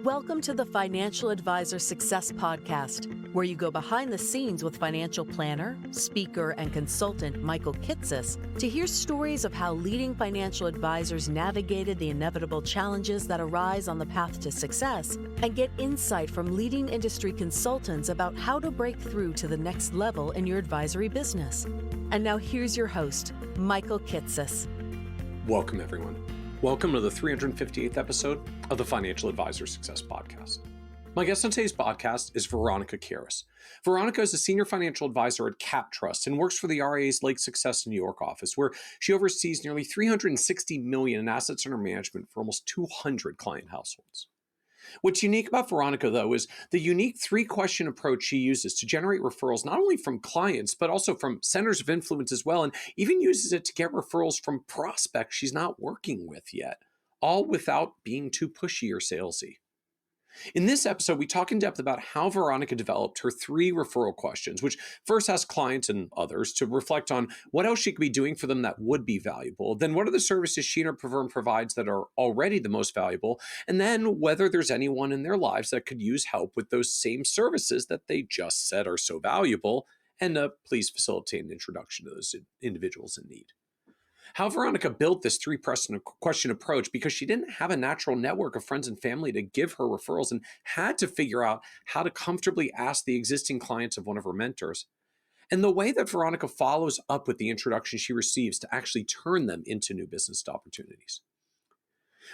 Welcome to the Financial Advisor Success Podcast, where you go behind the scenes with financial planner, speaker, and consultant Michael Kitces to hear stories of how leading financial advisors navigated the inevitable challenges that arise on the path to success and get insight from leading industry consultants about how to break through to the next level in your advisory business. And now here's your host, Michael Kitces. Welcome, everyone. Welcome to the 358th episode of the Financial Advisor Success Podcast. My guest on today's podcast is Veronica Karas. Veronica is a senior financial advisor at CAPTRUST and works for the RIA's Lake Success New York office, where she oversees nearly $360 million in assets under management for almost 200 client households. What's unique about Veronica, though, is the unique three-question approach she uses to generate referrals, not only from clients, but also from centers of influence as well, and even uses it to get referrals from prospects she's not working with yet, all without being too pushy or salesy. In this episode, we talk in depth about how Veronica developed her 3 referral questions, which first ask clients and others to reflect on what else she could be doing for them that would be valuable. Then what are the services she and her firm provides that are already the most valuable? And then whether there's anyone in their lives that could use help with those same services that they just said are so valuable, and please facilitate an introduction to those individuals in need. How Veronica built this 3-question approach because she didn't have a natural network of friends and family to give her referrals and had to figure out how to comfortably ask the existing clients of one of her mentors. And the way that Veronica follows up with the introduction she receives to actually turn them into new business opportunities.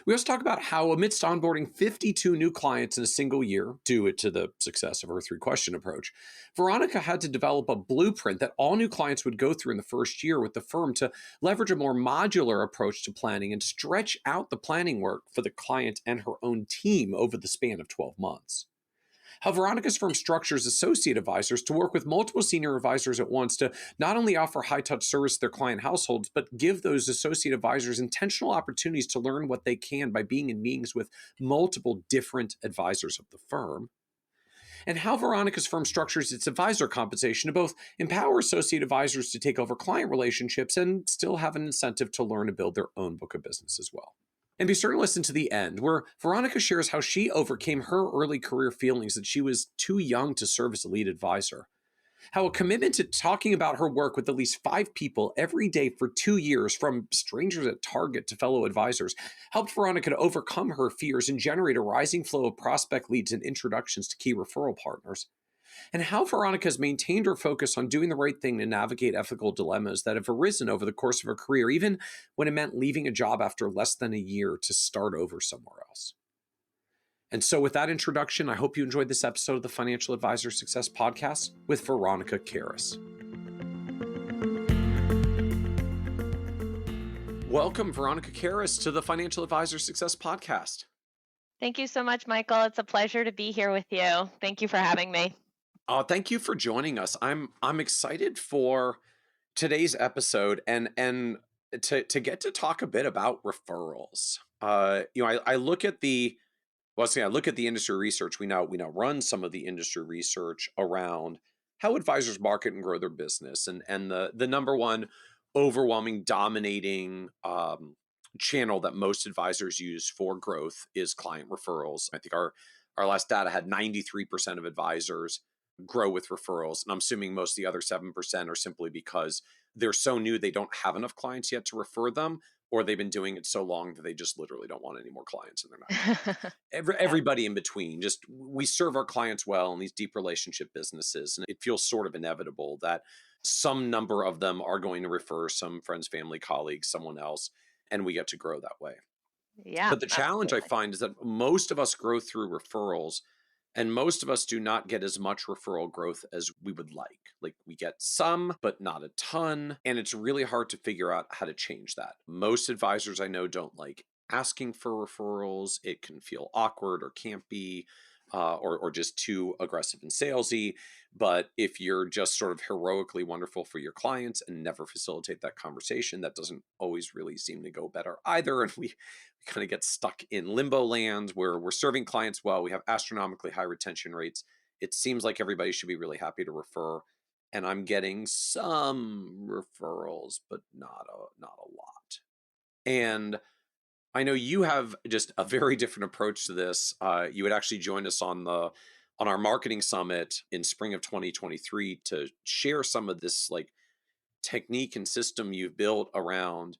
We also talk about how amidst onboarding 52 new clients in a single year, due to the success of her 3-question approach, Veronica had to develop a blueprint that all new clients would go through in the first year with the firm to leverage a more modular approach to planning and stretch out the planning work for the client and her own team over the span of 12 months. How Veronica's firm structures associate advisors to work with multiple senior advisors at once to not only offer high-touch service to their client households, but give those associate advisors intentional opportunities to learn what they can by being in meetings with multiple different advisors of the firm. And how Veronica's firm structures its advisor compensation to both empower associate advisors to take over client relationships and still have an incentive to learn and build their own book of business as well. And be sure to listen to the end, where Veronica shares how she overcame her early career feelings that she was too young to serve as a lead advisor. How a commitment to talking about her work with at least 5 people every day for 2 years, from strangers at Target to fellow advisors, helped Veronica to overcome her fears and generate a rising flow of prospect leads and introductions to key referral partners. And how Veronica has maintained her focus on doing the right thing to navigate ethical dilemmas that have arisen over the course of her career, even when it meant leaving a job after less than a year to start over somewhere else. And so with that introduction, I hope you enjoyed this episode of the Financial Advisor Success Podcast with Veronica Karas. Welcome, Veronica Karas, to the Financial Advisor Success Podcast. Thank you so much, Michael. It's a pleasure to be here with you. Thank you for having me. Thank you for joining us. I'm excited for today's episode and to get to talk a bit about referrals. I look at the I look at the industry research. We now run some of the industry research around how advisors market and grow their business, and the number one overwhelming dominating channel that most advisors use for growth is client referrals. I think our last data had 93% of advisors grow with referrals. And I'm assuming most of the other 7% are simply because they're so new, they don't have enough clients yet to refer them, or they've been doing it so long that they just literally don't want any more clients and they're not. Everybody in between. Just, we serve our clients well in these deep relationship businesses. And it feels sort of inevitable that some number of them are going to refer some friends, family, colleagues, someone else, and we get to grow that way. Yeah. But the challenge I find is that most of us grow through referrals, and most of us do not get as much referral growth as we would like. Like, we get some, but not a ton. And it's really hard to figure out how to change that. Most advisors I know don't like asking for referrals. It can feel awkward or campy, or just too aggressive and salesy. But if you're just sort of heroically wonderful for your clients and never facilitate that conversation, that doesn't always really seem to go better either. And we kind of get stuck in limbo land where we're serving clients well. We have astronomically high retention rates. It seems like everybody should be really happy to refer. And I'm getting some referrals, but not a lot. And I know you have just a very different approach to this. You had actually joined us on our marketing summit in spring of 2023 to share some of this like technique and system you've built around,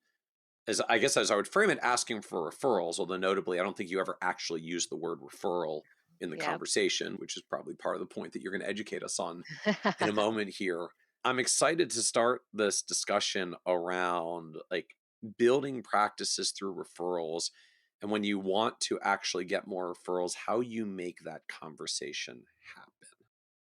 as I guess as I would frame it, asking for referrals. Although notably, I don't think you ever actually used the word referral in the Yeah. conversation, which is probably part of the point that you're going to educate us on in a moment here. I'm excited to start this discussion around like building practices through referrals. And when you want to actually get more referrals, how you make that conversation happen.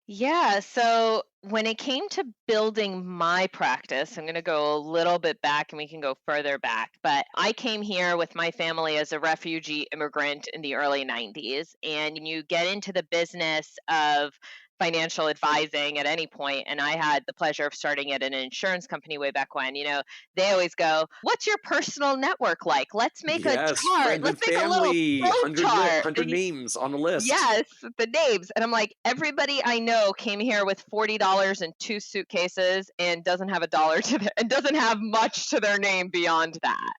Yeah, so when it came to building my practice, I'm going to go a little bit back and we can go further back. But I came here with my family as a refugee immigrant in the early 90s. And you get into the business of financial advising at any point, and I had the pleasure of starting at an insurance company way back when. They always go, "What's your personal network like? Let's make a Yes, chart. friends and Let's make a little family, flow 100, chart." 100 names on the list. Yes, the names. And I'm like, everybody I know came here with $40 and two suitcases and doesn't have a dollar to and doesn't have much to their name beyond that.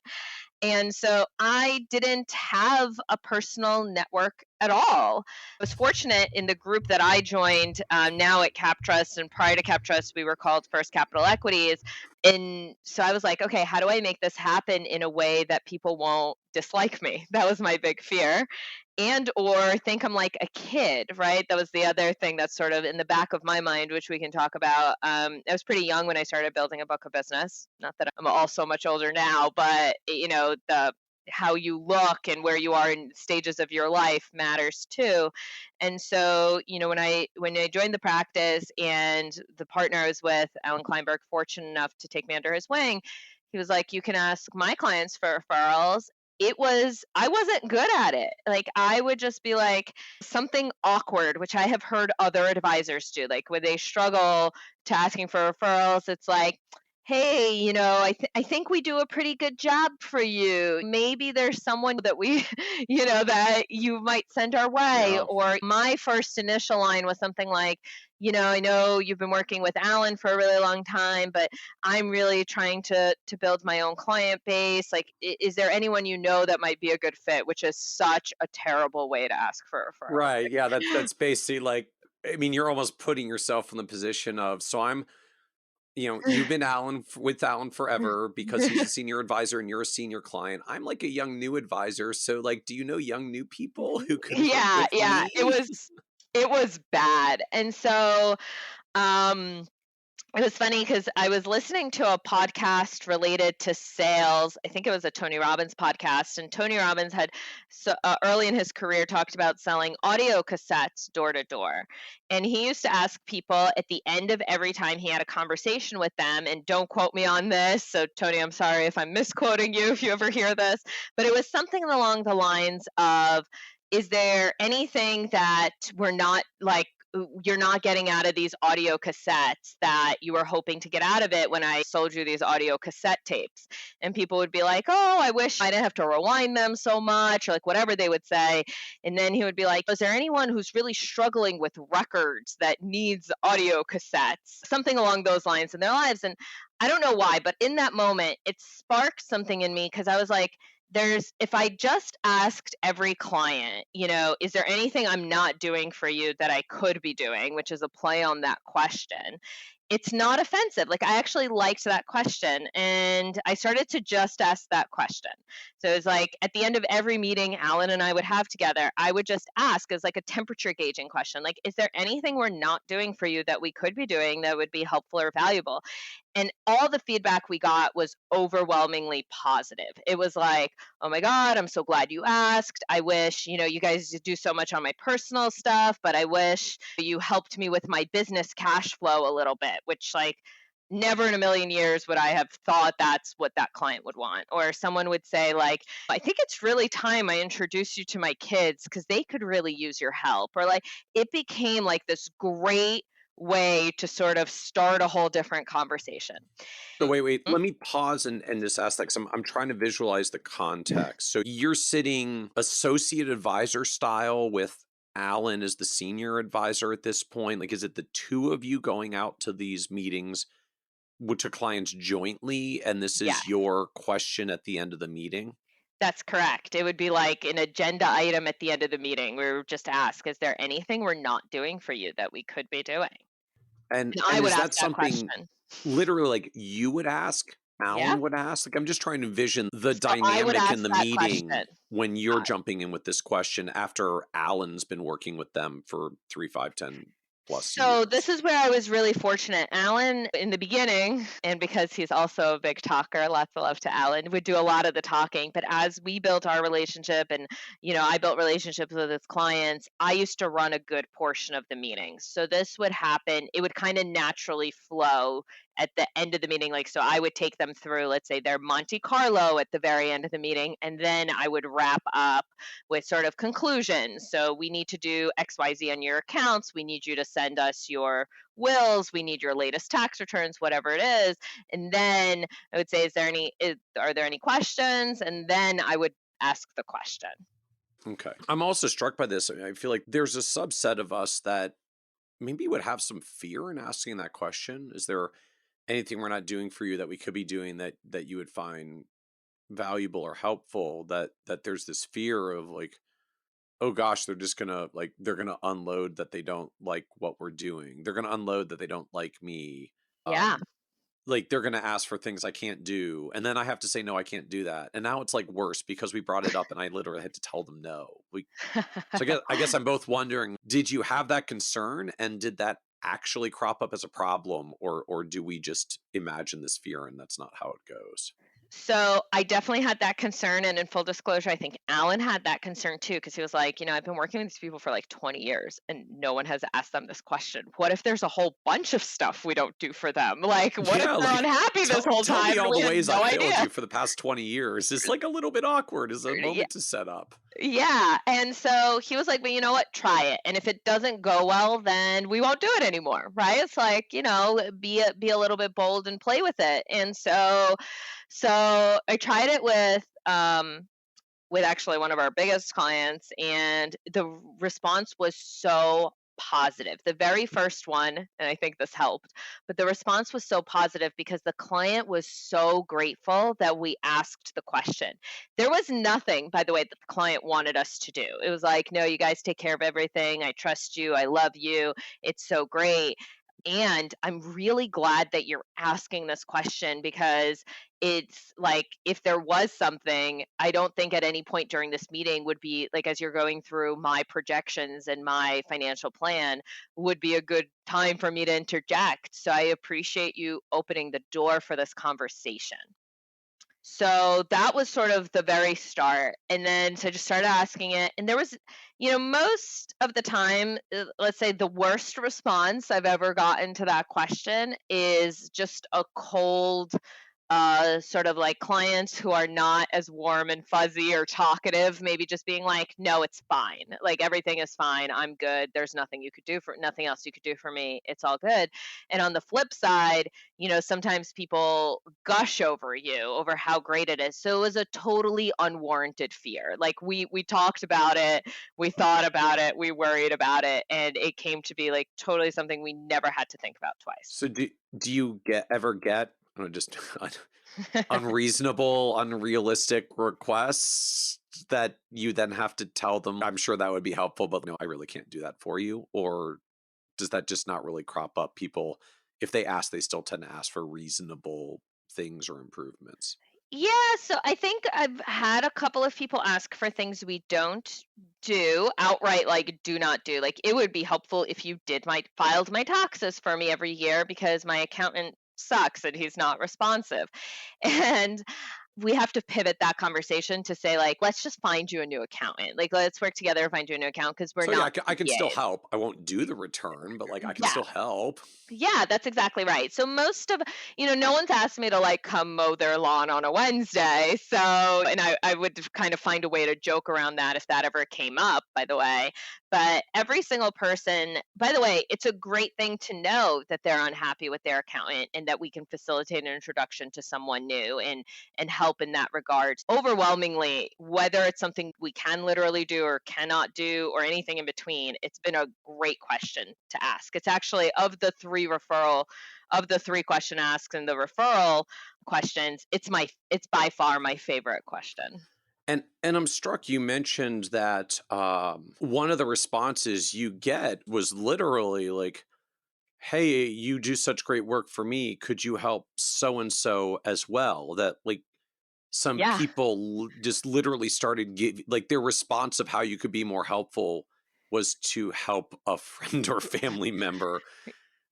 And so I didn't have a personal network at all. I was fortunate in the group that I joined now at CAPTRUST, and prior to CAPTRUST, we were called First Capital Equities. And so I was like, okay, how do I make this happen in a way that people won't dislike me? That was my big fear. And or think I'm like a kid, right? That was the other thing that's sort of in the back of my mind, which we can talk about. I was pretty young when I started building a book of business. Not that I'm all so much older now, but the how you look and where you are in stages of your life matters too. And so, when I joined the practice, and the partner I was with, Alan Kleinberg, fortunate enough to take me under his wing, he was like, "You can ask my clients for referrals." I wasn't good at it. Like, I would just be like something awkward, which I have heard other advisors do, like when they struggle to asking for referrals. It's like, "Hey, I think we do a pretty good job for you. Maybe there's someone that we, that you might send our way." Yeah. Or my first initial line was something like, "I know you've been working with Alan for a really long time, but I'm really trying to build my own client base. Like, is there anyone that might be a good fit?" Which is such a terrible way to ask for a referral. Right. Yeah. That's basically like, I mean, you're almost putting yourself in the position of, so I'm, you've been with Alan forever because he's a senior advisor and you're a senior client. I'm like a young new advisor. So like, do you know young new people who could work Yeah, with yeah. It me? was it was bad. And so um it was funny because I was listening to a podcast related to sales. I think it was a Tony Robbins podcast. And Tony Robbins had, early in his career, talked about selling audio cassettes door to door. And he used to ask people at the end of every time he had a conversation with them, and don't quote me on this. So, Tony, I'm sorry if I'm misquoting you if you ever hear this, but it was something along the lines of, "Is there anything that we're not like, you're not getting out of these audio cassettes that you were hoping to get out of it when I sold you these audio cassette tapes?" And people would be like, "Oh, I wish I didn't have to rewind them so much," or like whatever they would say. And then he would be like, "Is there anyone who's really struggling with records that needs audio cassettes?" Something along those lines in their lives. And I don't know why, but in that moment, it sparked something in me, because I was like, if I just asked every client, "Is there anything I'm not doing for you that I could be doing?" which is a play on that question, it's not offensive. Like, I actually liked that question, and I started to just ask that question. So it was like at the end of every meeting Alan and I would have together, I would just ask as like a temperature gauging question, like, "Is there anything we're not doing for you that we could be doing that would be helpful or valuable?" And all the feedback we got was overwhelmingly positive. It was like, "Oh my God, I'm so glad you asked. I wish, you guys do so much on my personal stuff, but I wish you helped me with my business cash flow a little bit," which, like, never in a million years would I have thought that's what that client would want. Or someone would say, like, "I think it's really time I introduce you to my kids because they could really use your help." Or like, it became like this great way to sort of start a whole different conversation. So wait, Mm. let me pause and just ask that, 'cause I'm trying to visualize the context. So you're sitting associate advisor style with Alan as the senior advisor at this point. Like, is it the two of you going out to these meetings to clients jointly, and this is Yes. your question at the end of the meeting? That's correct. It would be like an agenda item at the end of the meeting. We would just ask, is there anything we're not doing for you that we could be doing? And I And would is ask that that something question. literally like you would ask, Yeah. Alan would ask? Like I'm just trying to envision the So I would dynamic in ask the that question. meeting when you're jumping in with this question after Alan's been working with them for 3, 5, 10 plus So this years. is where I was really fortunate. Alan, in the beginning, and because he's also a big talker, lots of love to Alan, would do a lot of the talking. But as we built our relationship and, I built relationships with his clients, I used to run a good portion of the meetings. So this would happen, it would kind of naturally flow at the end of the meeting. Like, so I would take them through, let's say, their Monte Carlo at the very end of the meeting, and then I would wrap up with sort of conclusions. So we need to do XYZ on your accounts. We need you to send us your wills. We need your latest tax returns, whatever it is. And then I would say, are there any questions? And then I would ask the question. Okay. I'm also struck by this. I feel like there's a subset of us that maybe would have some fear in asking that question. Is there anything we're not doing for you that we could be doing that you would find valuable or helpful, that there's this fear of like, oh gosh, they're gonna unload that they don't like what we're doing. They're gonna unload that they don't like me. Yeah. Like they're gonna ask for things I can't do, and then I have to say no, I can't do that. And now it's like worse because we brought it up, and I literally had to tell them no. So I guess I'm both wondering: did you have that concern, and did that actually crop up as a problem, or do we just imagine this fear, and that's not how it goes? So I definitely had that concern. And in full disclosure, I think Alan had that concern too, because he was like, I've been working with these people for like 20 years and no one has asked them this question. What if there's a whole bunch of stuff we don't do for them? Like, what if Yeah, they're like unhappy this whole tell time me and all we the had ways no I failed idea? you for the past 20 years. It's like a little bit awkward as a Yeah. moment to set up. Yeah. And so he was like, well, you know what? Try it. And if it doesn't go well, then we won't do it anymore. Right. It's like, be a little bit bold and play with it. And so I tried it with actually one of our biggest clients, and the response was so positive. The very first one, and I think this helped, but the response was so positive because the client was so grateful that we asked the question. There was nothing, by the way, that the client wanted us to do. It was like, no, you guys take care of everything. I trust you. I love you. It's so great. And I'm really glad that you're asking this question because it's like if there was something, I don't think at any point during this meeting would be like as you're going through my projections and my financial plan would be a good time for me to interject. So I appreciate you opening the door for this conversation. So that was sort of the very start. And then so I just started asking it. And there was, most of the time, let's say the worst response I've ever gotten to that question is just a cold, sort of like clients who are not as warm and fuzzy or talkative, maybe just being like, no, it's fine. Like everything is fine. I'm good. There's nothing else you could do for me. It's all good. And on the flip side, sometimes people gush over you over how great it is. So it was a totally unwarranted fear. Like we talked about it, we thought about it, we worried about it, and it came to be like totally something we never had to think about twice. So do you ever get just unreasonable, unrealistic requests that you then have to tell them? I'm sure that would be helpful, but no, I really can't do that for you. Or does that just not really crop up? People, if they ask, they still tend to ask for reasonable things or improvements. Yeah, so I think I've had a couple of people ask for things we don't do outright, like do not do. Like it would be helpful if you filed my taxes for me every year because my accountant sucks and he's not responsive. And we have to pivot that conversation to say like, let's just find you a new accountant. Like let's work together to find you a new account because we're So yeah, not I can still CPAs. help. I won't do the return, but like I can Yeah. still help. Yeah, that's exactly right. So most of, no one's asked me to like come mow their lawn on a Wednesday. So, and I would kind of find a way to joke around that if that ever came up, by the way. But every single person, by the way, it's a great thing to know that they're unhappy with their accountant and that we can facilitate an introduction to someone new and help in that regard. Overwhelmingly, whether it's something we can literally do or cannot do or anything in between, it's been a great question to ask. It's actually of the three question asks and the referral questions, it's by far my favorite question. And I'm struck you mentioned that one of the responses you get was literally like, hey, you do such great work for me. Could you help so and so as well? That like some Yeah. people just literally started like their response of how you could be more helpful was to help a friend or family member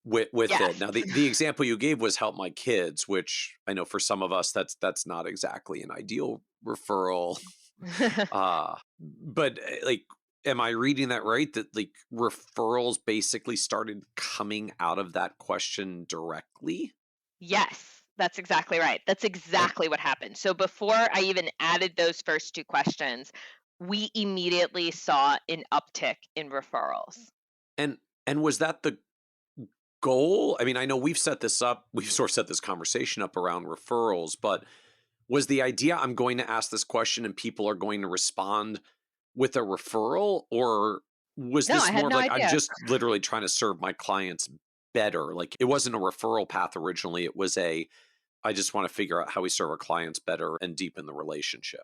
with it. Yes. Now, the example you gave was help my kids, which I know for some of us that's not exactly an ideal referral. But like, am I reading that right? That like referrals basically started coming out of that question directly? Yes, that's exactly right. That's And exactly what happened. So before I even added those first two questions, we immediately saw an uptick in referrals. and and was that the goal? I mean, I know we've set this up, we've sort of set this conversation up around referrals, but was the idea I'm going to ask this question and people are going to respond with a referral? Or was No, I this had more of no like, I'm idea. just literally trying to serve my clients better? Like it wasn't a referral path originally. It was I just want to figure out how we serve our clients better and deepen the relationship.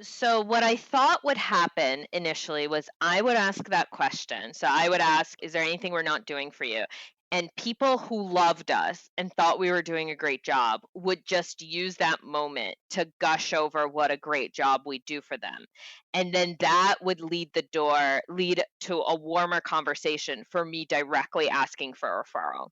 So, what I thought would happen initially was I would ask that question. So, I would ask, is there anything we're not doing for you? And people who loved us and thought we were doing a great job would just use that moment to gush over what a great job we do for them. And then that would lead to a warmer conversation for me directly asking for a referral.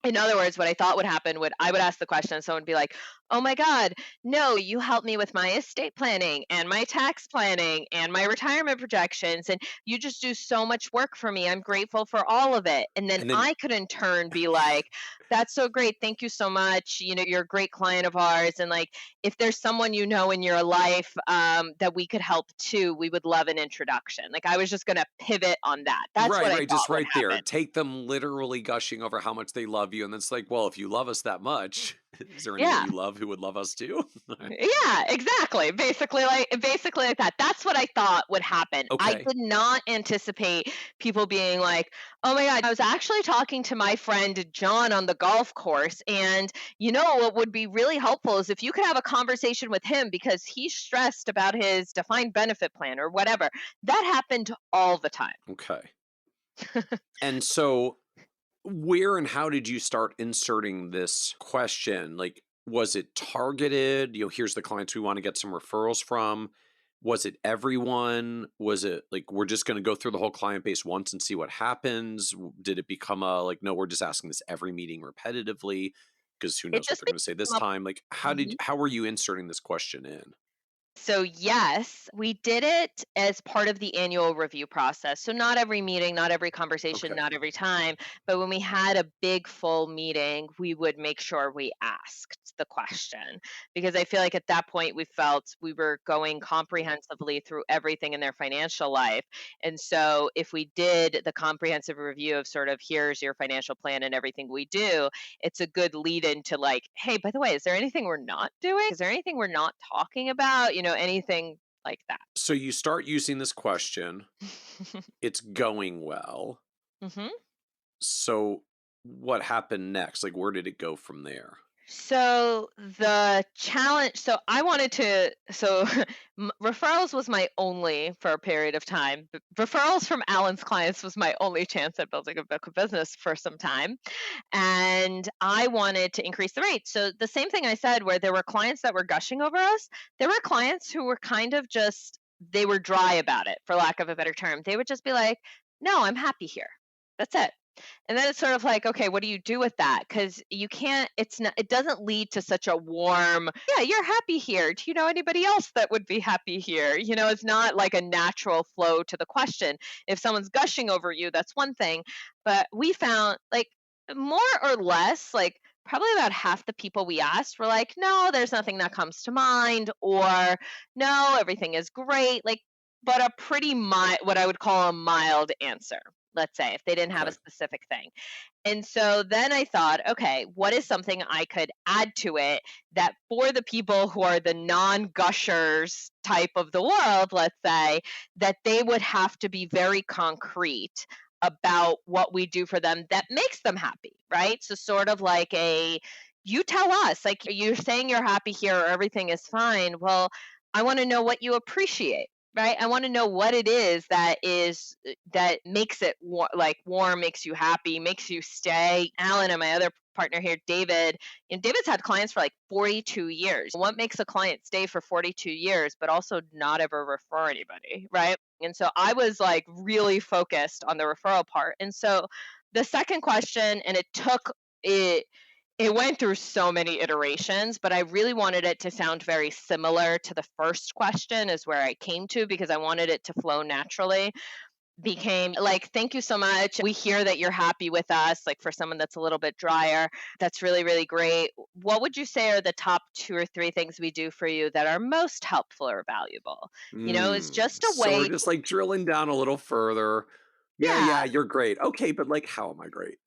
In other words, what I thought would happen would I would ask the question and someone would be like, "Oh my God, no, you helped me with my estate planning and my tax planning and my retirement projections. And you just do so much work for me. I'm grateful for all of it." And then And then I could in turn be like, "That's so great. Thank you so much. You're a great client of ours. And like, if there's someone you know in your life that we could help too, we would love an introduction." Like I was just going to pivot on that. That's right, what I right, just thought would right there. happen. Take them literally gushing over how much they love you. And then it's like, well, if you love us that much, is there anyone Yeah. you love who would love us too? Yeah, exactly. Basically like that. That's what I thought would happen. I Okay. did not anticipate people being like, "Oh my God, I was actually talking to my friend John on the golf course, and what would be really helpful is if you could have a conversation with him because he's stressed about his defined benefit plan or whatever." That happened all the time. Okay. And so where and how did you start inserting this question? Like, was it targeted? Here's the clients we want to get some referrals from. Was it everyone? Was it like, we're just going to go through the whole client base once and see what happens? Did it become a like, no, we're just asking this every meeting repetitively? Because who It knows what just they're going to say this became time? Like, a how were you inserting this question in? So, yes, we did it as part of the annual review process. So, not every meeting, not every conversation, Okay. not every time, but when we had a big full meeting, we would make sure we asked the question because I feel like at that point we felt we were going comprehensively through everything in their financial life. And so, if we did the comprehensive review of sort of here's your financial plan and everything we do, it's a good lead into like, hey, by the way, is there anything we're not doing? Is there anything we're not talking about? Anything like that. So you start using this question, it's going well. hmm So what happened next? Like, where did it go from there? So the challenge, so I wanted to, so referrals was my only for a period of time. Referrals from Alan's clients was my only chance at building a book of business for some time. And I wanted to increase the rate. So the same thing I said, where there were clients that were gushing over us, there were clients who were kind of just, they were dry about it, for lack of a better term. They would just be like, "No, I'm happy here. That's it." And then it's sort of like, okay, what do you do with that? Because you can't, it's not, it doesn't lead to such a warm, yeah, you're happy here. Do you know anybody else that would be happy here? It's not like a natural flow to the question. If someone's gushing over you, that's one thing. But we found like more or less, like probably about half the people we asked were like, "No, there's nothing that comes to mind," or "No, everything is great." Like, but a pretty mild, what I would call a mild answer, let's say, if they didn't have a Okay. specific thing. And so then I thought, okay, what is something I could add to it that for the people who are the non-gushers type of the world, let's say, that they would have to be very concrete about what we do for them that makes them happy, right? So sort of like you tell us, like you're saying you're happy here or everything is fine. Well, I want to know what you appreciate, right? I want to know what it is that makes it warm, makes you happy, makes you stay. Alan and my other partner here, David, and David's had clients for like 42 years. What makes a client stay for 42 years, but also not ever refer anybody, right? And so I was like really focused on the referral part. And so the second question, and it went through so many iterations, but I really wanted it to sound very similar to the first question is where I came to, because I wanted it to flow naturally. Became like, thank you so much. We hear that you're happy with us, like for someone that's a little bit drier. That's really, really great. What would you say are the top 2 or 3 things we do for you that are most helpful or valuable? It's just a So we're way. just like drilling down a little further. Yeah, Yeah. you're great. Okay, but like, how am I great?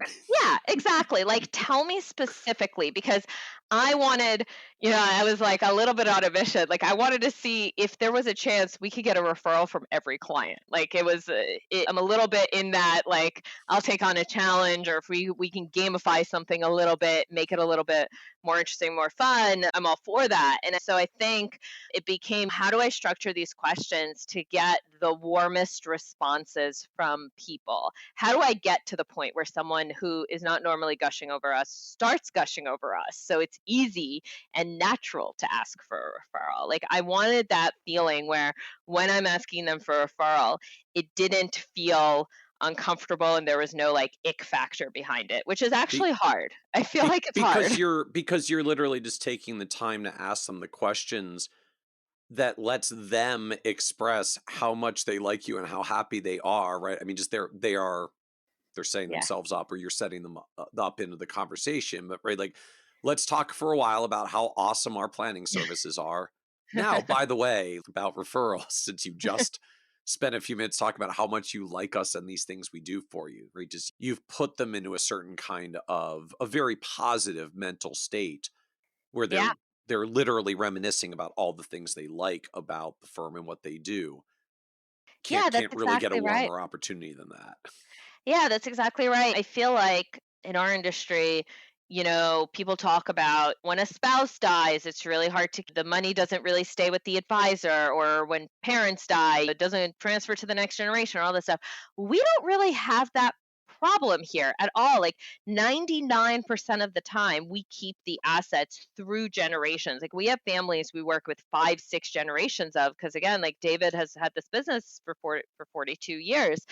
Yeah, exactly. Like, tell me specifically, because I wanted, I was like a little bit on a mission. Like, I wanted to see if there was a chance we could get a referral from every client. Like, I'm a little bit in that, like, I'll take on a challenge, or if we can gamify something a little bit, make it a little bit more interesting, more fun, I'm all for that. And so I think it became, how do I structure these questions to get the warmest responses from people? How do I get to the point where someone who is not normally gushing over us starts gushing over us, so it's easy and natural to ask for a referral? Like, I wanted that feeling where when I'm asking them for a referral, it didn't feel uncomfortable and there was no like ick factor behind it, which is Be, actually hard. I feel like it's hard. because you're literally just taking the time to ask them the questions that lets them express how much they like you and how happy they are, right? I mean, just they're setting Yeah. themselves up, or you're setting them up into the conversation. But right, like, let's talk for a while about how awesome our planning services are. Now, by the way, about referrals, since you just spent a few minutes talking about how much you like us and these things we do for you, right? Just you've put them into a certain kind of a very positive mental state where Yeah. they're literally reminiscing about all the things they like about the firm and what they do. Yeah, that's Can't really get a exactly right. warmer opportunity than that. Yeah, that's exactly right. I feel like in our industry, people talk about when a spouse dies, it's really hard the money doesn't really stay with the advisor, or when parents die, it doesn't transfer to the next generation, or all this stuff. We don't really have that problem here at all. Like, 99% of the time, we keep the assets through generations. Like, we have families we work with 5, 6 generations of, because again, like David has had this business for 42 years.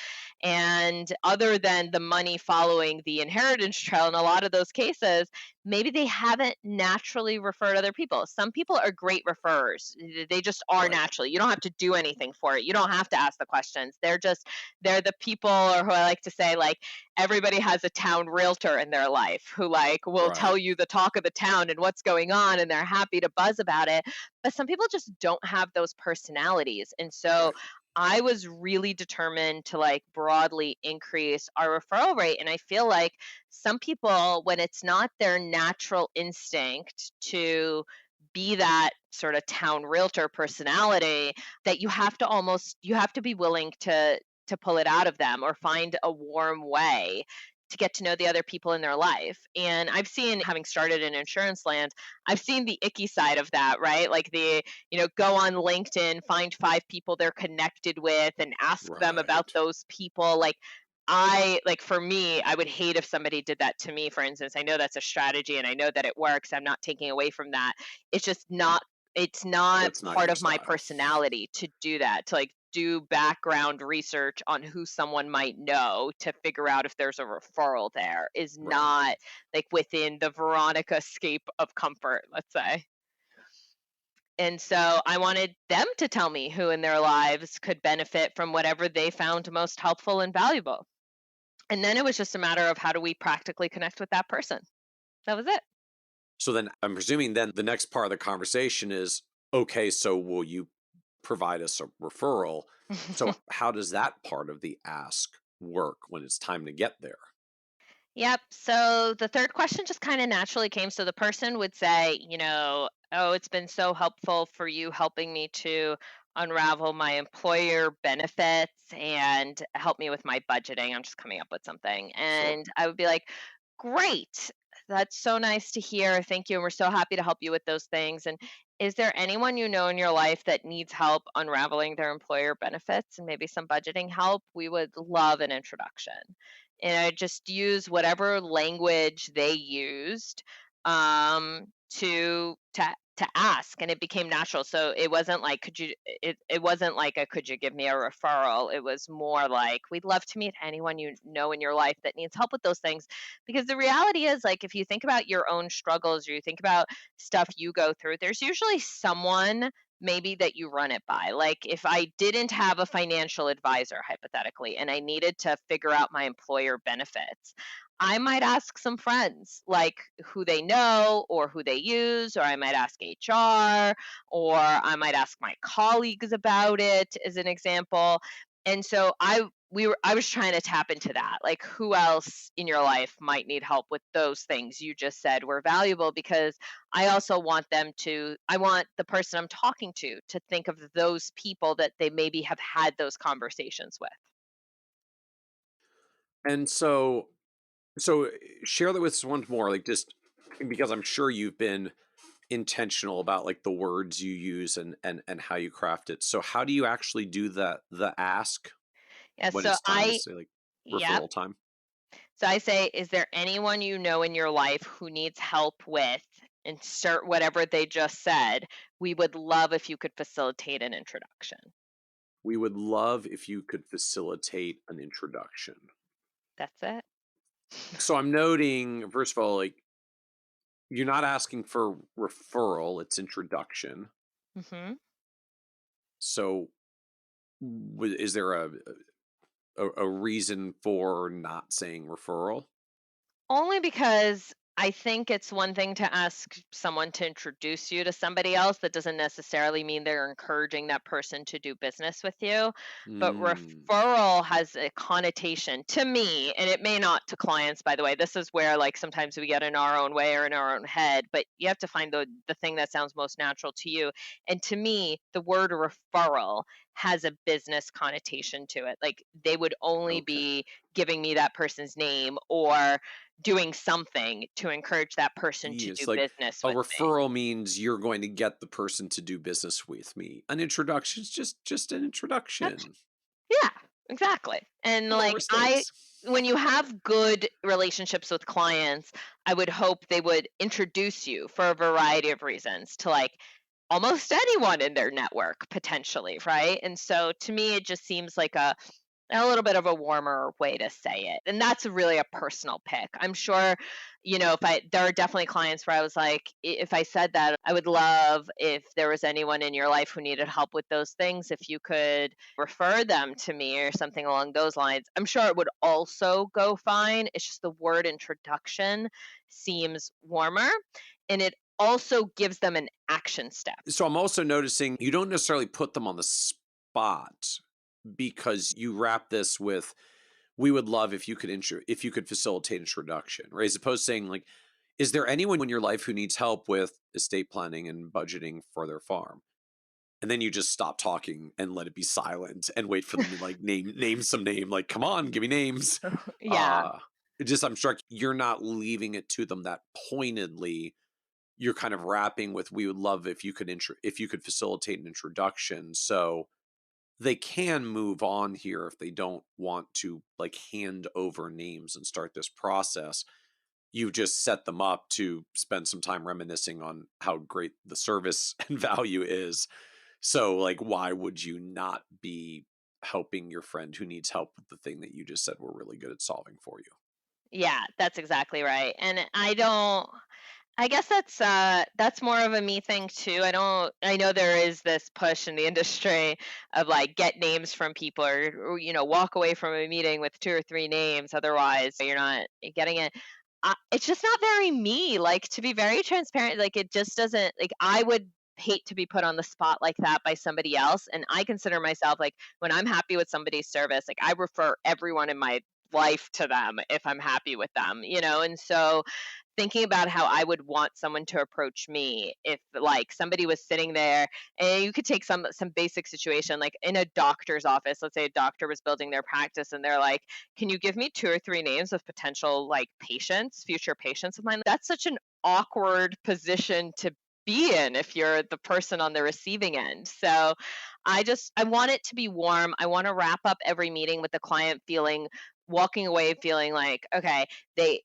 And other than the money following the inheritance trail, in a lot of those cases, maybe they haven't naturally referred other people. Some people are great referrers. They just are Right. naturally. You don't have to do anything for it. You don't have to ask the questions. They're the people, or who I like to say, like, everybody has a town realtor in their life who like will Right. tell you the talk of the town and what's going on, and they're happy to buzz about it. But some people just don't have those personalities. And so Right. I was really determined to like broadly increase our referral rate. And I feel like some people, when it's not their natural instinct to be that sort of town realtor personality, that you have to be willing to pull it out of them, or find a warm way to get to know the other people in their life. And I've seen, having started in insurance land, I've seen the icky side of that, right? Like go on LinkedIn, find 5 people they're connected with and ask them about Right. those people. For me, I would hate if somebody did that to me, for instance. I know that's a strategy and I know that it works. I'm not taking away from that. It's just not, it's not That's not part your of my style. personality to do that, to like do background research on who someone might know to figure out if there's a referral there, is Right. not like within the Veronica scape of comfort, let's say. And so I wanted them to tell me who in their lives could benefit from whatever they found most helpful and valuable. And then it was just a matter of, how do we practically connect with that person? That was it. So then I'm presuming then the next part of the conversation is, okay, so will you provide us a referral? So how does that part of the ask work when it's time to get there? Yep. So the third question just kind of naturally came. So the person would say, oh, it's been so helpful for you helping me to unravel my employer benefits and help me with my budgeting. I'm just coming up with something. Sure. And I would be like, great. That's so nice to hear. Thank you. And we're so happy to help you with those things. And is there anyone you know in your life that needs help unraveling their employer benefits and maybe some budgeting help? We would love an introduction. And I just use whatever language they used to ask, and it became natural. So it wasn't like it wasn't like a could you give me a referral. It was more like we'd love to meet anyone you know in your life that needs help with those things, because the reality is, like, if you think about your own struggles or you think about stuff you go through, there's usually someone maybe that you run it by. Like, if I didn't have a financial advisor, hypothetically, and I needed to figure out my employer benefits, I might ask some friends, like who they know or who they use, or I might ask HR, or I might ask my colleagues about it, as an example. And so I was trying to tap into that. Like, who else in your life might need help with those things you just said were valuable, because I also want I want the person I'm talking to think of those people that they maybe have had those conversations with. And so share that with us once more, like, just because I'm sure you've been intentional about like the words you use and how you craft it. So how do you actually do the ask Yeah, when so it's time to say like yep. referral time? So I say, is there anyone you know in your life who needs help with, insert whatever they just said? We would love if you could facilitate an introduction. We would love if you could facilitate an introduction. That's it. So I'm noting, first of all, like, you're not asking for referral, it's introduction. hmm So is there a reason for not saying referral? Only because I think it's one thing to ask someone to introduce you to somebody else. That doesn't necessarily mean they're encouraging that person to do business with you. But Mm, referral has a connotation to me, and it may not to clients, by the way. This is where, like, sometimes we get in our own way or in our own head, but you have to find the thing that sounds most natural to you. And to me, the word referral has a business connotation to it. Like, they would only okay. be giving me that person's name or doing something to encourage that person to It's do like business a with me. referral means you're going to get the person to do business with me. An introduction is just an That's introduction. Yeah, exactly. And Lower like stakes. when you have good relationships with clients, I would hope they would introduce you for a variety of reasons to, like, almost anyone in their network potentially, right? And so to me, it just seems like a little bit of a warmer way to say it. And that's really a personal pick. I'm sure, there are definitely clients where I was like, if I said that, I would love if there was anyone in your life who needed help with those things, if you could refer them to me or something along those lines. I'm sure it would also go fine. It's just the word introduction seems warmer, and it also gives them an action step. So I'm also noticing you don't necessarily put them on the spot because you wrap this with we would love if you could if you could facilitate introduction, right? As opposed to saying like, is there anyone in your life who needs help with estate planning and budgeting for their farm? And then you just stop talking and let it be silent and wait for them to like name some name. Like, come on, give me names. Yeah. Uh it just I'm struck you're not leaving it to them that pointedly. You're kind of wrapping with we would love if you could if you could facilitate an introduction. So they can move on here if they don't want to like hand over names and start this process. You just set them up to spend some time reminiscing on how great the service and value is. So, like, why would you not be helping your friend who needs help with the thing that you just said we're really good at solving for you? Yeah, that's exactly right. And I guess that's more of a me thing too. I know there is this push in the industry of like get names from people, or walk away from a meeting with two or three names, otherwise you're not getting it. It's just not very me. Like, to be very transparent, like, it just doesn't, like, I would hate to be put on the spot like that by somebody else. And I consider myself, like, when I'm happy with somebody's service, like, I refer everyone in my life to them if I'm happy with them. And so thinking about how I would want someone to approach me if like somebody was sitting there, and you could take some basic situation like in a doctor's office. Let's say a doctor was building their practice and they're like, "Can you give me 2 or 3 names of potential like patients, future patients of mine?" That's such an awkward position to be in if you're the person on the receiving end. So I want it to be warm. I want to wrap up every meeting with the client feeling walking away feeling like, okay, they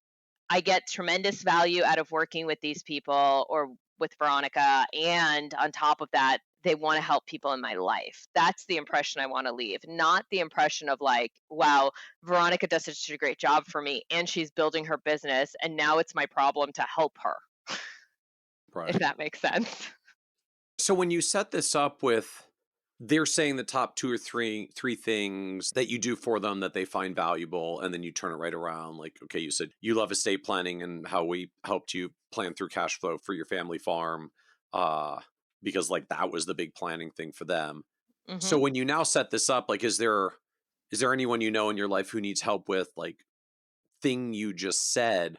I get tremendous value out of working with these people or with Veronica, and on top of that, they want to help people in my life. That's the impression I want to leave, not the impression of like, wow, Veronica does such a great job for me and she's building her business and now it's my problem to help her, if Right. that makes sense. So when you set this up with, they're saying the top two or three things that you do for them that they find valuable, and then you turn it right around. Like, okay, you said you love estate planning and how we helped you plan through cash flow for your family farm, uh, because like that was the big planning thing for them. So Hmm. when you now set this up, like, is there anyone you know in your life who needs help with like thing you just said?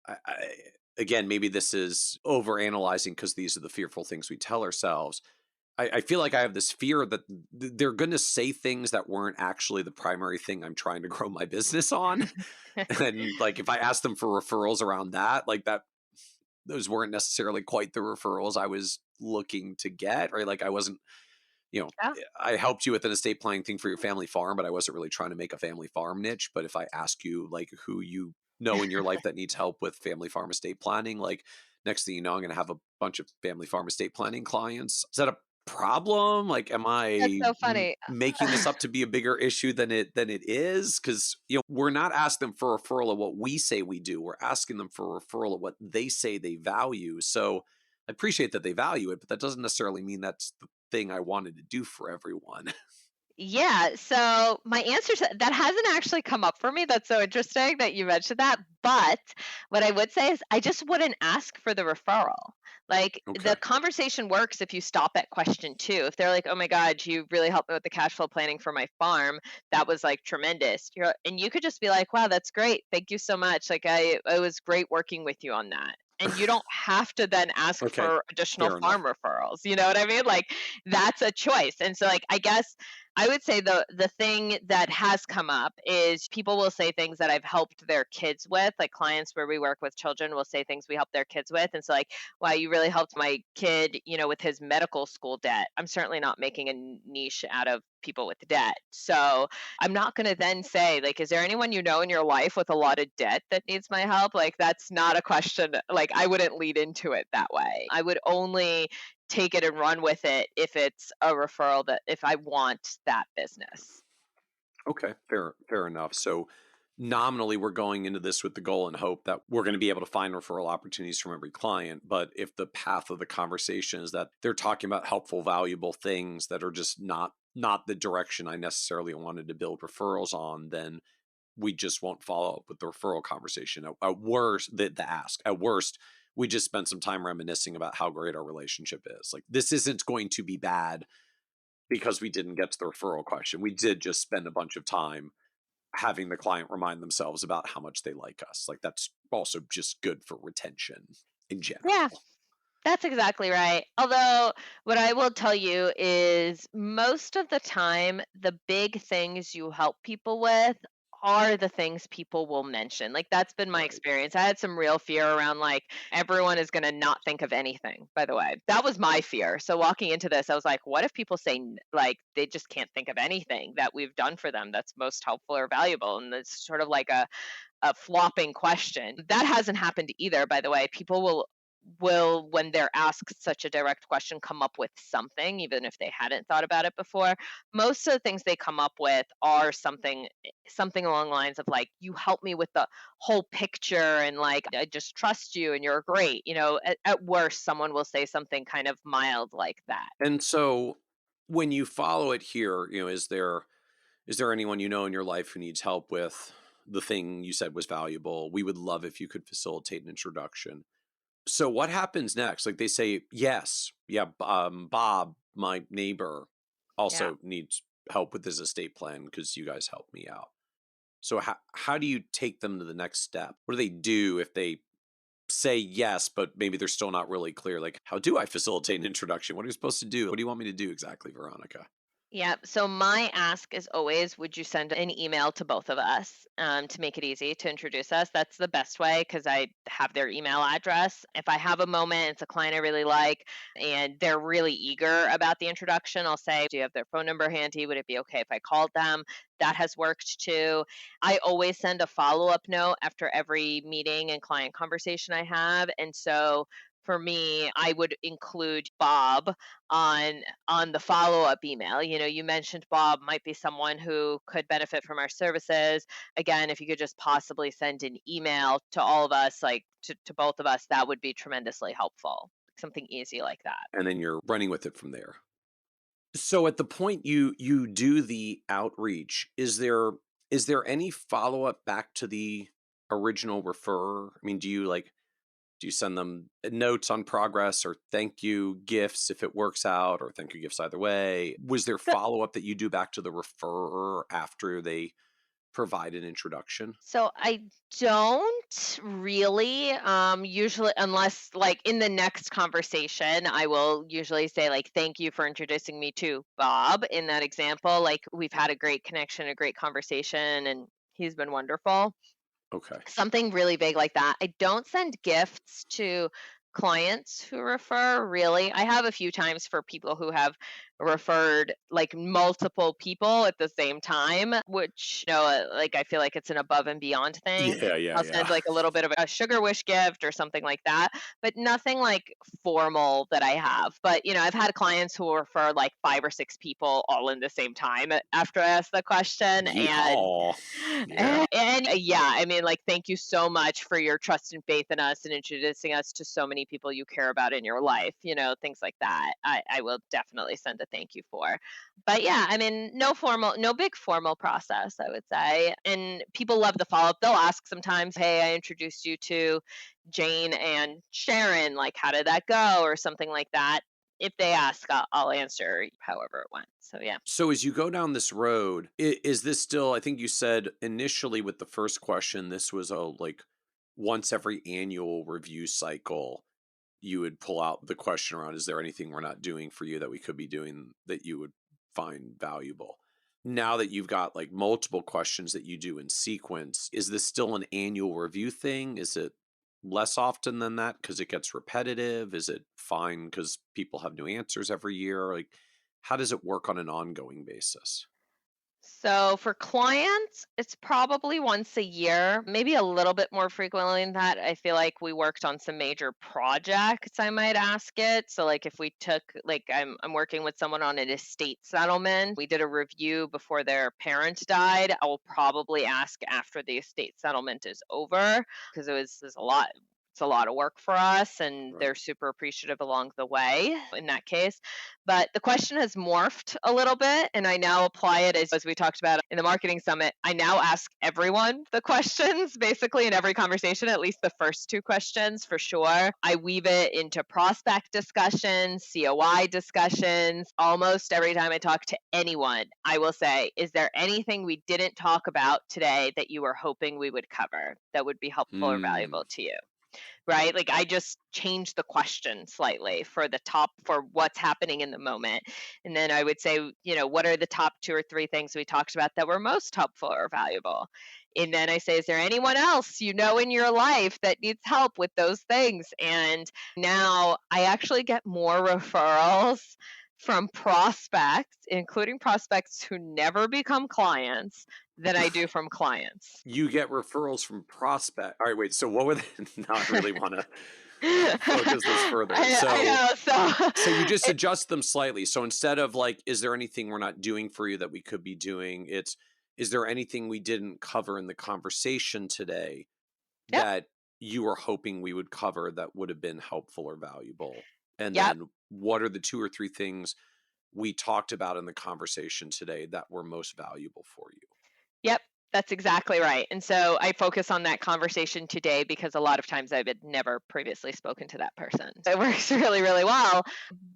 I again, maybe this is over analyzing because these are the fearful things we tell ourselves. I feel like I have this fear that they're going to say things that weren't actually the primary thing I'm trying to grow my business on. And like, if I ask them for referrals around that, like that, those weren't necessarily quite the referrals I was looking to get, right? Like I wasn't, you know, Yeah. I helped you with an estate planning thing for your family farm, but I wasn't really trying to make a family farm niche. But if I ask you like who you know in your life that needs help with family farm estate planning, like next thing you know, I'm going to have a bunch of family farm estate planning clients. Is that a problem? Like, am That's I so funny. making this up to be a bigger issue than it is? Because we're not asking them for a referral of what we say we do. We're asking them for a referral of what they say they value. So I appreciate that they value it, but that doesn't necessarily mean that's the thing I wanted to do for everyone. Yeah, so my answer to that hasn't actually come up for me. That's so interesting that you mentioned that. But what I would say is I just wouldn't ask for the referral. Like the Okay. conversation works if you stop at question two. If they're like, "Oh my God, you really helped me with the cash flow planning for my farm. That was like tremendous." And you could just be like, "Wow, that's great. Thank you so much. Like it was great working with you on that." And you don't have to then ask Okay. for additional Fair enough. farm referrals. You know what I mean? Like that's a choice. And so like I guess I would say the thing that has come up is people will say things that I've helped their kids with, like clients where we work with children will say things we help their kids with. And so like, wow, you really helped my kid, with his medical school debt. I'm certainly not making a niche out of people with debt. So I'm not going to then say like, is there anyone you know in your life with a lot of debt that needs my help? Like that's not a question. Like I wouldn't lead into it that way. I would only take it and run with it if it's a referral that if I want that business. Okay. Fair enough. So nominally we're going into this with the goal and hope that we're going to be able to find referral opportunities from every client. But if the path of the conversation is that they're talking about helpful, valuable things that are just not the direction I necessarily wanted to build referrals on, then we just won't follow up with the referral conversation. At worst, the ask. At worst, we just spend some time reminiscing about how great our relationship is. Like this isn't going to be bad because we didn't get to the referral question. We did just spend a bunch of time having the client remind themselves about how much they like us. Like that's also just good for retention in Yeah, general. that's exactly right. Although, what I will tell you is most of the time, the big things you help people with are the things people will mention. Like, that's been my Right. experience. I had some real fear around, like, everyone is going to not think of anything, by the way. That was my fear. So, walking into this, I was like, what if people say, like, they just can't think of anything that we've done for them that's most helpful or valuable? And it's sort of like a flopping question. That hasn't happened either, by the way. People will when they're asked such a direct question come up with something even if they hadn't thought about it before. Most of the things they come up with are something along the lines of like, you help me with the whole picture, and like I just trust you and you're great. At worst someone will say something kind of mild like that. And so when you follow it here, is there anyone you know in your life who needs help with the thing you said was valuable? We would love if you could facilitate an introduction. So what happens next? Like they say, yes, yeah, Bob, my neighbor, Yeah. also needs help with his estate plan because you guys helped me out. So how do you take them to the next step? What do they do if they say yes, but maybe they're still not really clear. Like, how do I facilitate an introduction? What are you supposed to do? What do you want me to do exactly, Veronica? Yeah. So my ask is always, would you send an email to both of us to make it easy to introduce us? That's the best way because I have their email address. If I have a moment, it's a client I really like, and they're really eager about the introduction, I'll say, do you have their phone number handy? Would it be okay if I called them? That has worked too. I always send a follow-up note after every meeting and client conversation I have. And so for me, I would include Bob on the follow-up email. You mentioned Bob might be someone who could benefit from our services. Again, if you could just possibly send an email to all of us, like to both of us, that would be tremendously helpful. Something easy like that. And then you're running with it from there. So at the point you do the outreach, is there any follow-up back to the original referrer? I mean, do you send them notes on progress or thank you gifts if it works out, or thank you gifts either way? Was there So, follow-up that you do back to the referrer after they provide an introduction? so I don't really usually, unless like in the next conversation, I will usually say like thank you for introducing me to Bob in that example. Like we've had a great connection, a great conversation, and he's been wonderful. Okay. Something really big like that. I don't send gifts to clients who refer, really. I have a few times for people who have referred like multiple people at the same time, which, like I feel like it's an above and beyond thing. Yeah, yeah, I'll yeah. send like a little bit of a sugar wish gift or something like that, but nothing like formal that I have. But, I've had clients who refer like 5 or 6 people all in the same time after I ask the question. Yeehaw. Yeah. And yeah, I mean, like, thank you so much for your trust and faith in us and introducing us to so many people you care about in your life, things like that. I will definitely send a thank you for. But yeah, I mean, no big formal process, I would say. And people love the follow up. They'll ask sometimes, hey, I introduced you to Jane and Sharon, like, how did that go? Or something like that. If they ask, I'll answer however it went. So yeah. So as you go down this road, is this still, I think you said initially with the first question, this was a like once every annual review cycle, you would pull out the question around, is there anything we're not doing for you that we could be doing that you would find valuable? Now that you've got like multiple questions that you do in sequence, is this still an annual review thing? Is it less often than that because it gets repetitive? Is it fine because people have new answers every year? Like, how does it work on an ongoing basis? So for clients, it's probably once a year, maybe a little bit more frequently than that. I feel like we worked on some major projects, I might ask it. So like if we took like I'm working with someone on an estate settlement. We did a review before their parent died. I will probably ask after the estate settlement is over because there's a lot. It's a lot of work for us, and Right. they're super appreciative along the way in that case. But the question has morphed a little bit, and I now apply it as we talked about in the marketing summit. I now ask everyone the questions basically in every conversation, at least the first 2 questions for sure. I weave it into prospect discussions, COI discussions. Almost every time I talk to anyone, I will say, is there anything we didn't talk about today that you were hoping we would cover that would be helpful or Hmm. valuable to you? Right? Like I just changed the question slightly for what's happening in the moment. And then I would say, what are the top 2 or 3 things we talked about that were most helpful or valuable? And then I say, is there anyone else in your life that needs help with those things? And now I actually get more referrals from prospects, including prospects who never become clients, than I do from clients. You get referrals from prospect. All right, wait. So what would now I really want to focus this further. I know. So you just It, adjust them slightly. So instead of like, is there anything we're not doing for you that we could be doing? It's, is there anything we didn't cover in the conversation today yep, that you were hoping we would cover that would have been helpful or valuable? And yep, then what are the 2 or 3 things we talked about in the conversation today that were most valuable for you? yep. That's exactly right. And so I focus on that conversation today because a lot of times I had never previously spoken to that person. It works really, really well.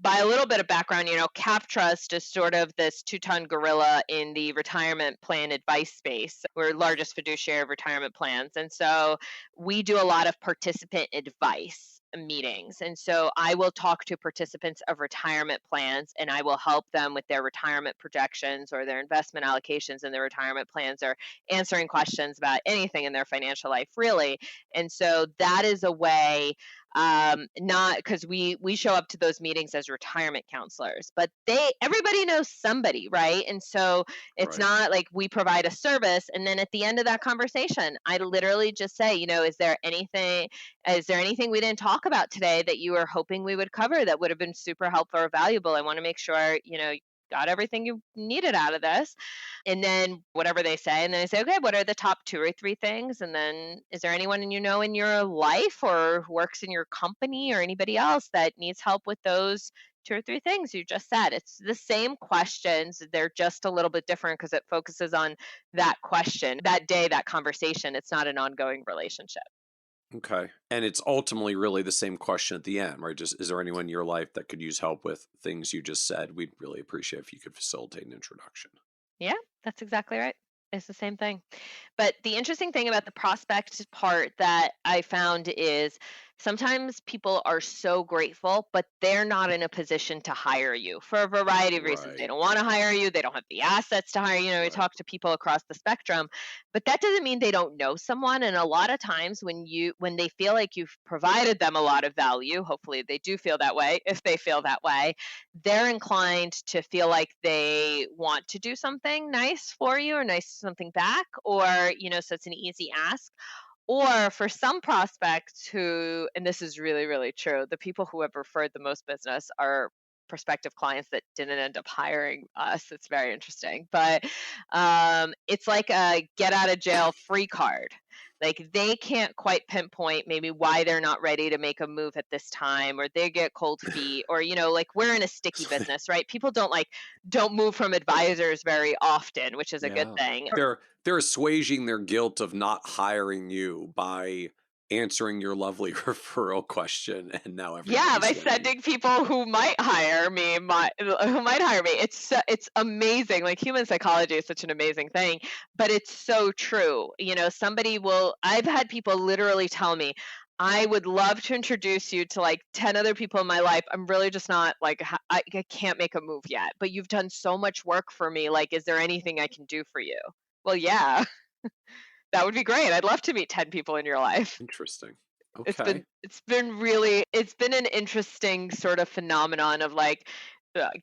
By a little bit of background, CAPTRUST is sort of this two-ton gorilla in the retirement plan advice space. We're the largest fiduciary of retirement plans. And so we do a lot of participant advice meetings. And so I will talk to participants of retirement plans and I will help them with their retirement projections or their investment allocations in their retirement plans, or answering questions about anything in their financial life, really. And so that is a way, not because we show up to those meetings as retirement counselors, but everybody knows somebody, right? And so it's Right. not like we provide a service and then at the end of that conversation I literally just say, is there anything we didn't talk about today that you were hoping we would cover that would have been super helpful or valuable? I want to make sure got everything you needed out of this. And then whatever they say, and then I say, okay, what are the top 2 or 3 things? And then is there anyone in your life or who works in your company or anybody else that needs help with those 2 or 3 things you just said? It's the same questions. They're just a little bit different because it focuses on that question, that day, that conversation. It's not an ongoing relationship. Okay. And it's ultimately really the same question at the end, right? Just, is there anyone in your life that could use help with things you just said? We'd really appreciate if you could facilitate an introduction. Yeah, that's exactly right. It's the same thing. But the interesting thing about the prospect part that I found is sometimes people are so grateful, but they're not in a position to hire you for a variety of reasons. They Right. don't want to hire you, they don't have the assets to hire you. We Right. talk to people across the spectrum, but that doesn't mean they don't know someone. And a lot of times when they feel like you've provided them a lot of value, hopefully they do feel that way. If they feel that way, they're inclined to feel like they want to do something nice for you or nice something back, or so it's an easy ask. Or for some prospects who, and this is really, really true, the people who have referred the most business are prospective clients that didn't end up hiring us. It's very interesting. But it's like a get out of jail free card. Like they can't quite pinpoint maybe why they're not ready to make a move at this time, or they get cold feet, or like we're in a sticky business, right? People don't move from advisors very often, which is a good Yeah. thing. They're assuaging their guilt of not hiring you by answering your lovely referral question, and now Yeah, everybody's by sending. sending people who might hire me, who might hire me. It's amazing. Like human psychology is such an amazing thing, but it's so true. Somebody will. I've had people literally tell me, "I would love to introduce you to like 10 other people in my life. I'm really just not like I can't make a move yet. But you've done so much work for me. Like, is there anything I can do for you?" Well, yeah, that would be great. I'd love to meet 10 people in your life. Interesting. It's Okay. been it's been an interesting sort of phenomenon of like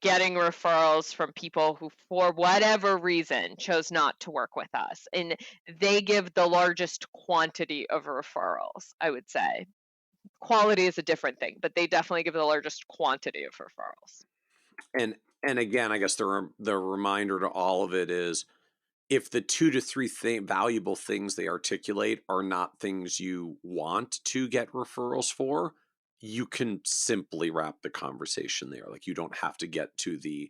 getting referrals from people who for whatever reason chose not to work with us, and they give the largest quantity of referrals. I would say quality is a different thing, but they definitely give the largest quantity of referrals. And and again, I guess the reminder to all of it is, if the 2 to 3 valuable things they articulate are not things you want to get referrals for, you can simply wrap the conversation there. Like, you don't have to get to the,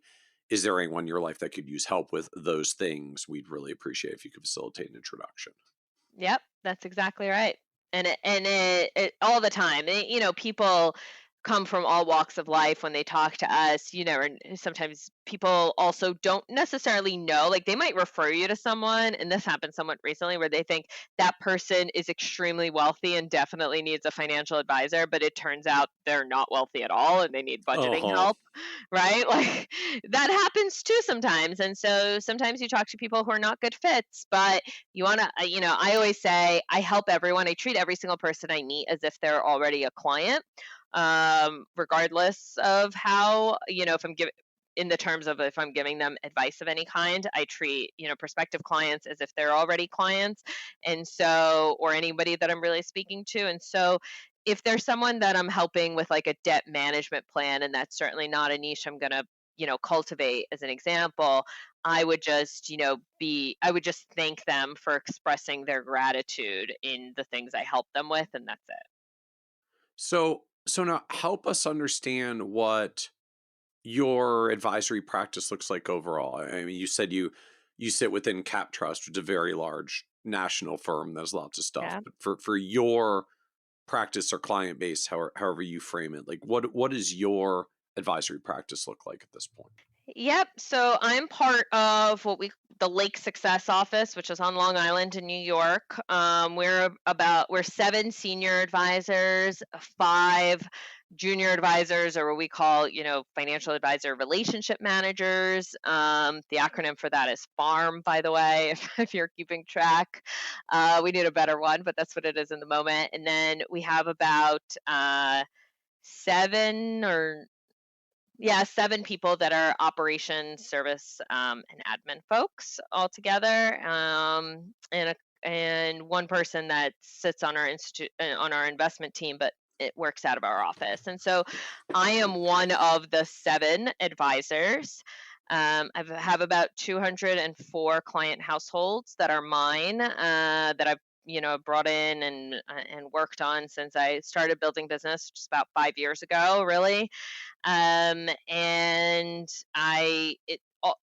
is there anyone in your life that could use help with those things? We'd really appreciate if you could facilitate an introduction. Yep, that's exactly right. And it all the time. People come from all walks of life when they talk to us, and sometimes people also don't necessarily know, like they might refer you to someone, and this happened somewhat recently where they think that person is extremely wealthy and definitely needs a financial advisor, but it turns out they're not wealthy at all and they need budgeting Uh-huh. help, right? Like that happens too sometimes. And so sometimes you talk to people who are not good fits, but you want to, I always say I help everyone. I treat every single person I meet as if they're already a client, regardless of how, if I'm giving, in the terms of if I'm giving them advice of any kind, I treat, prospective clients as if they're already clients. And so, or anybody that I'm really speaking to. And so, if there's someone that I'm helping with like a debt management plan, and that's certainly not a niche I'm going to, cultivate as an example, I would just, I would just thank them for expressing their gratitude in the things I help them with. And that's it. So now help us understand what your advisory practice looks like overall. I mean, you said you you sit within CAPTRUST, which is a very large national firm. There's lots of stuff. Yeah. But for your practice or client base, however you frame it, like what does your advisory practice look like at this point? Yep. So I'm part of the Lake Success Office, which is on Long Island in New York. We're 7 senior advisors, 5 junior advisors, or what we call, financial advisor relationship managers. The acronym for that is FARM, by the way, if you're keeping track. We need a better one, but that's what it is in the moment. And then we have about 7 or 7 people that are operations, service, and admin folks altogether, and 1 person that sits on on our investment team, but it works out of our office. And so, I am one of the 7 advisors. I have about 204 client households that are mine, that I've brought in and worked on since I started building business just about 5 years ago, really. And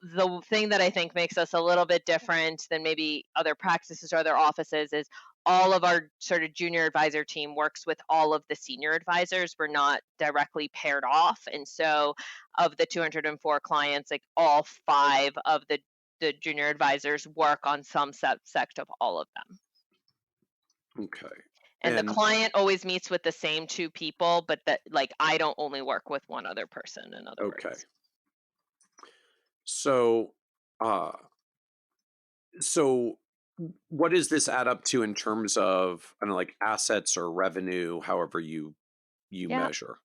the thing that I think makes us a little bit different than maybe other practices or other offices is all of our sort of junior advisor team works with all of the senior advisors. We're not directly paired off. And so of the 204 clients, like all 5 of the junior advisors work on some subsect of all of them. Okay. And the client always meets with the same 2 people, but I don't only work with one other person, in other words. So, so what does this add up to in terms of, I don't know, like assets or revenue, however you Yeah. measure?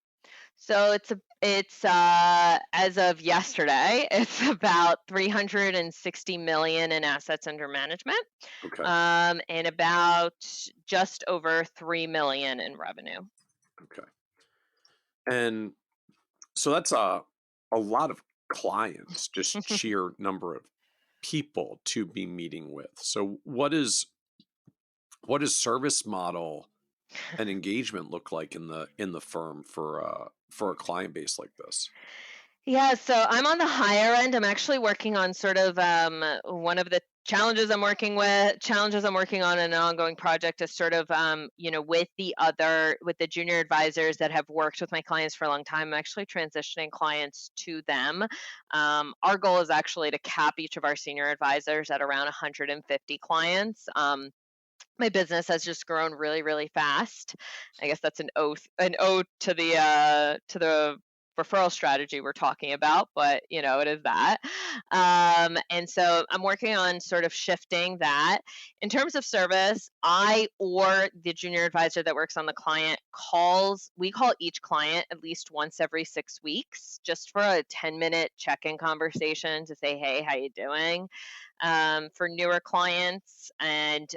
So it's as of yesterday, it's about 360 million in assets under management, Okay. and about just over 3 million in revenue. Okay. And so that's a lot of clients, just sheer number of people to be meeting with. So what is service model and engagement look like in the firm for a client base like this? Yeah, so I'm on the higher end. I'm actually working on sort of one of the challenges I'm working on in an ongoing project is sort of with the junior advisors that have worked with my clients for a long time. I'm actually transitioning clients to them. Our goal is actually to cap each of our senior advisors at around 150 clients. My business has just grown really, really fast. I guess that's an ode to the referral strategy we're talking about, but it is that. And so I'm working on sort of shifting that. In terms of service, I or the junior advisor that works on the client we call each client at least once every 6 weeks, just for a 10-minute check-in conversation to say, hey, how you doing? For newer clients, and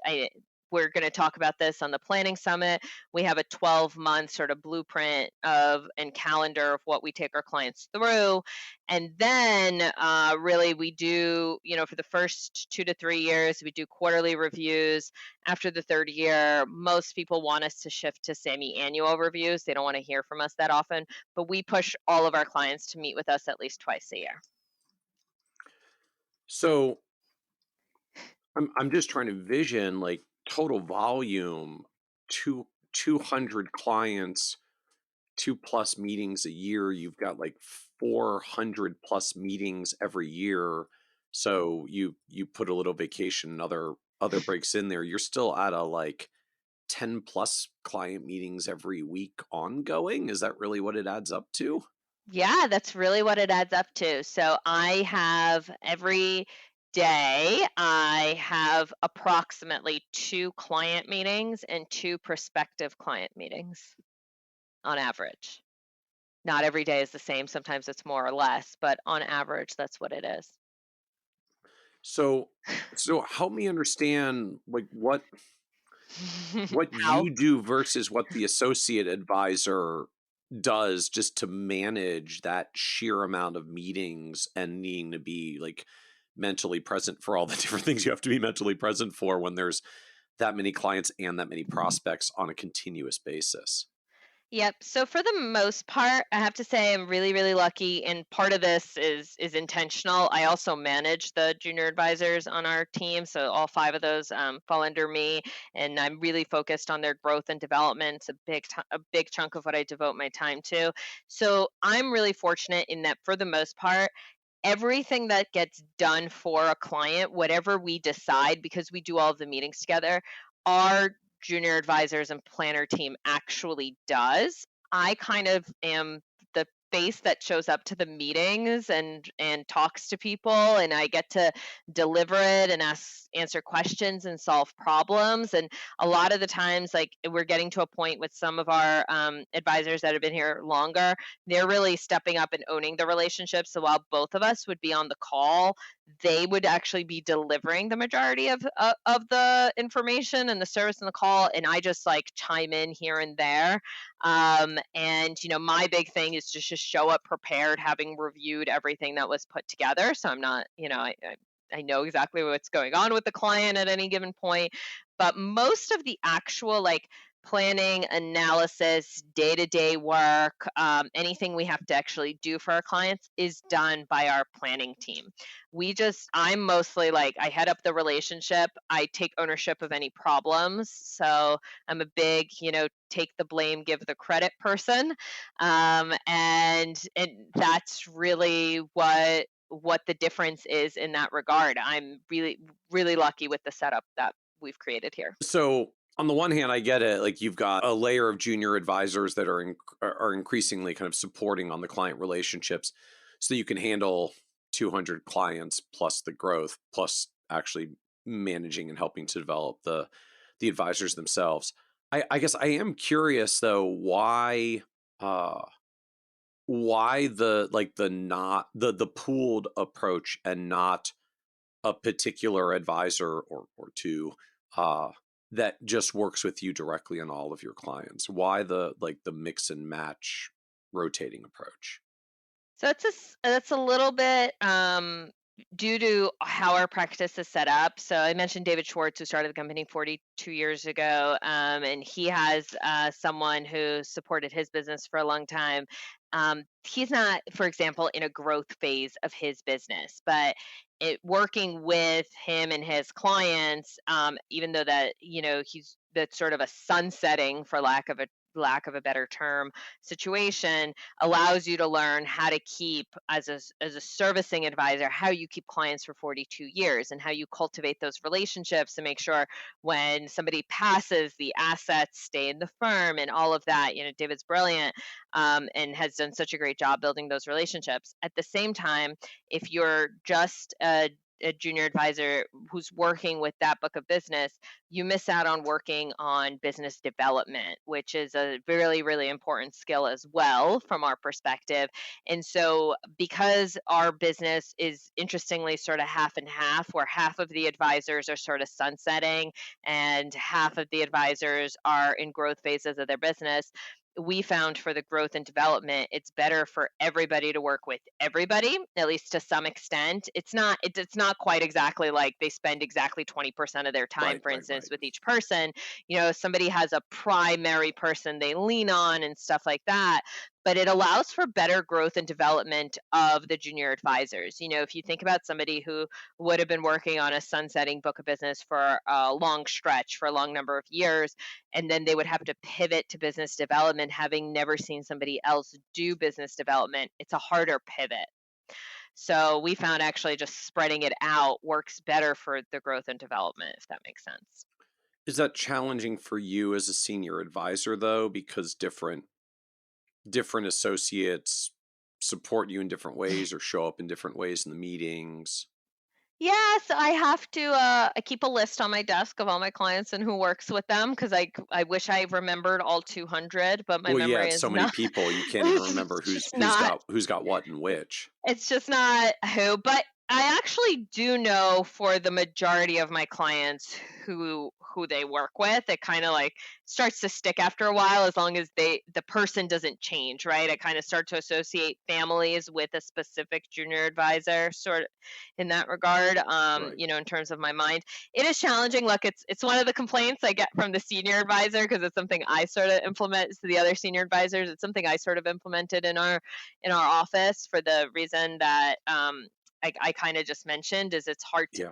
we're going to talk about this on the planning summit. We have a 12-month sort of blueprint and calendar of what we take our clients through. And then really we do, for the first 2 to 3 years, we do quarterly reviews. After the 3rd year, most people want us to shift to semi-annual reviews. They don't want to hear from us that often, but we push all of our clients to meet with us at least twice a year. So I'm just trying to vision like total volume, 200 clients, 2+ meetings a year. You've got like 400+ meetings every year. So you put a little vacation and other breaks in there. You're still at a like 10+ client meetings every week ongoing. Is that really what it adds up to? Yeah, that's really what it adds up to. So I have every day, I have approximately 2 client meetings and 2 prospective client meetings on average. Not every day is the same. Sometimes it's more or less, but on average, that's what it is. So help me understand like what How? you do versus what the associate advisor does just to manage that sheer amount of meetings and needing to be like mentally present for all the different things you have to be mentally present for when there's that many clients and that many prospects on a continuous basis. Yep. So for the most part, I have to say I'm really, really lucky, and part of this is intentional. I also manage the junior advisors on our team, so all five of those fall under me, and I'm really focused on their growth and development. It's a big chunk of what I devote my time to. So I'm really fortunate in that for the most part, everything that gets done for a client, whatever we decide, because we do all of the meetings together, our junior advisors and planner team actually does. I kind of am the face that shows up to the meetings and talks to people, and I get to deliver it and answer questions and solve problems. And a lot of the times, like, we're getting to a point with some of our advisors that have been here longer, they're really stepping up and owning the relationship. So while both of us would be on the call, they would actually be delivering the majority of the information and the service in the call, and I just like chime in here and there. And my big thing is just show up prepared, having reviewed everything that was put together. So I'm not, I know exactly what's going on with the client at any given point, but most of the actual like planning, analysis, day-to-day work, anything we have to actually do for our clients is done by our planning team. I'm mostly like, I head up the relationship, I take ownership of any problems. So I'm a big, take the blame, give the credit person. And that's really what the difference is in that regard. I'm really, really lucky with the setup that we've created here. So on the one hand, I get it. Like you've got a layer of junior advisors that are increasingly kind of supporting on the client relationships, so you can handle 200 clients plus the growth, plus actually managing and helping to develop the advisors themselves. I guess I am curious though, why the like the not the pooled approach and not a particular advisor or two that just works with you directly on all of your clients? Why the mix and match rotating approach? So that's a little bit due to how our practice is set up. So I mentioned David Schwartz, who started the company 42 years ago, and he has someone who supported his business for a long time. He's not, for example, in a growth phase of his business, but working with him and his clients, even though that that's sort of a sunsetting, for lack of a better term, situation, allows you to learn how to keep, as a servicing advisor, how you keep clients for 42 years and how you cultivate those relationships to make sure when somebody passes, the assets stay in the firm and all of that. David's brilliant, and has done such a great job building those relationships. At the same time, if you're just a junior advisor who's working with that book of business, you miss out on working on business development, which is a really, really important skill as well from our perspective. And so, because our business is interestingly sort of half and half, where half of the advisors are sort of sunsetting and half of the advisors are in growth phases of their business, we found for the growth and development, it's better for everybody to work with everybody, at least to some extent. It's not quite exactly like they spend exactly 20% of their time, Right, for right, instance, right. with each person. Somebody has a primary person they lean on and stuff like that. But it allows for better growth and development of the junior advisors. If you think about somebody who would have been working on a sunsetting book of business for a long stretch, for a long number of years, and then they would have to pivot to business development, having never seen somebody else do business development, it's a harder pivot. So we found actually just spreading it out works better for the growth and development, if that makes sense. Is that challenging for you as a senior advisor though, because different associates support you in different ways or show up in different ways in the meetings? Yes, I have to. I keep a list on my desk of all my clients and who works with them, because I wish I remembered all 200, but my Well, yeah, memory it's is so many not. people, you can't even It's remember just not. who's got what and which. It's just not who. But I actually do know for the majority of my clients who they work with, it kind of like starts to stick after a while as long as the person doesn't change, right? I kind of start to associate families with a specific junior advisor, sort of in that regard. Right. In terms of my mind, it is challenging. Look, it's one of the complaints I get from the senior advisor because it's something I sort of implement to the other senior advisors. It's something I sort of implemented in our office for the reason that I kind of just mentioned is it's hard to Yeah.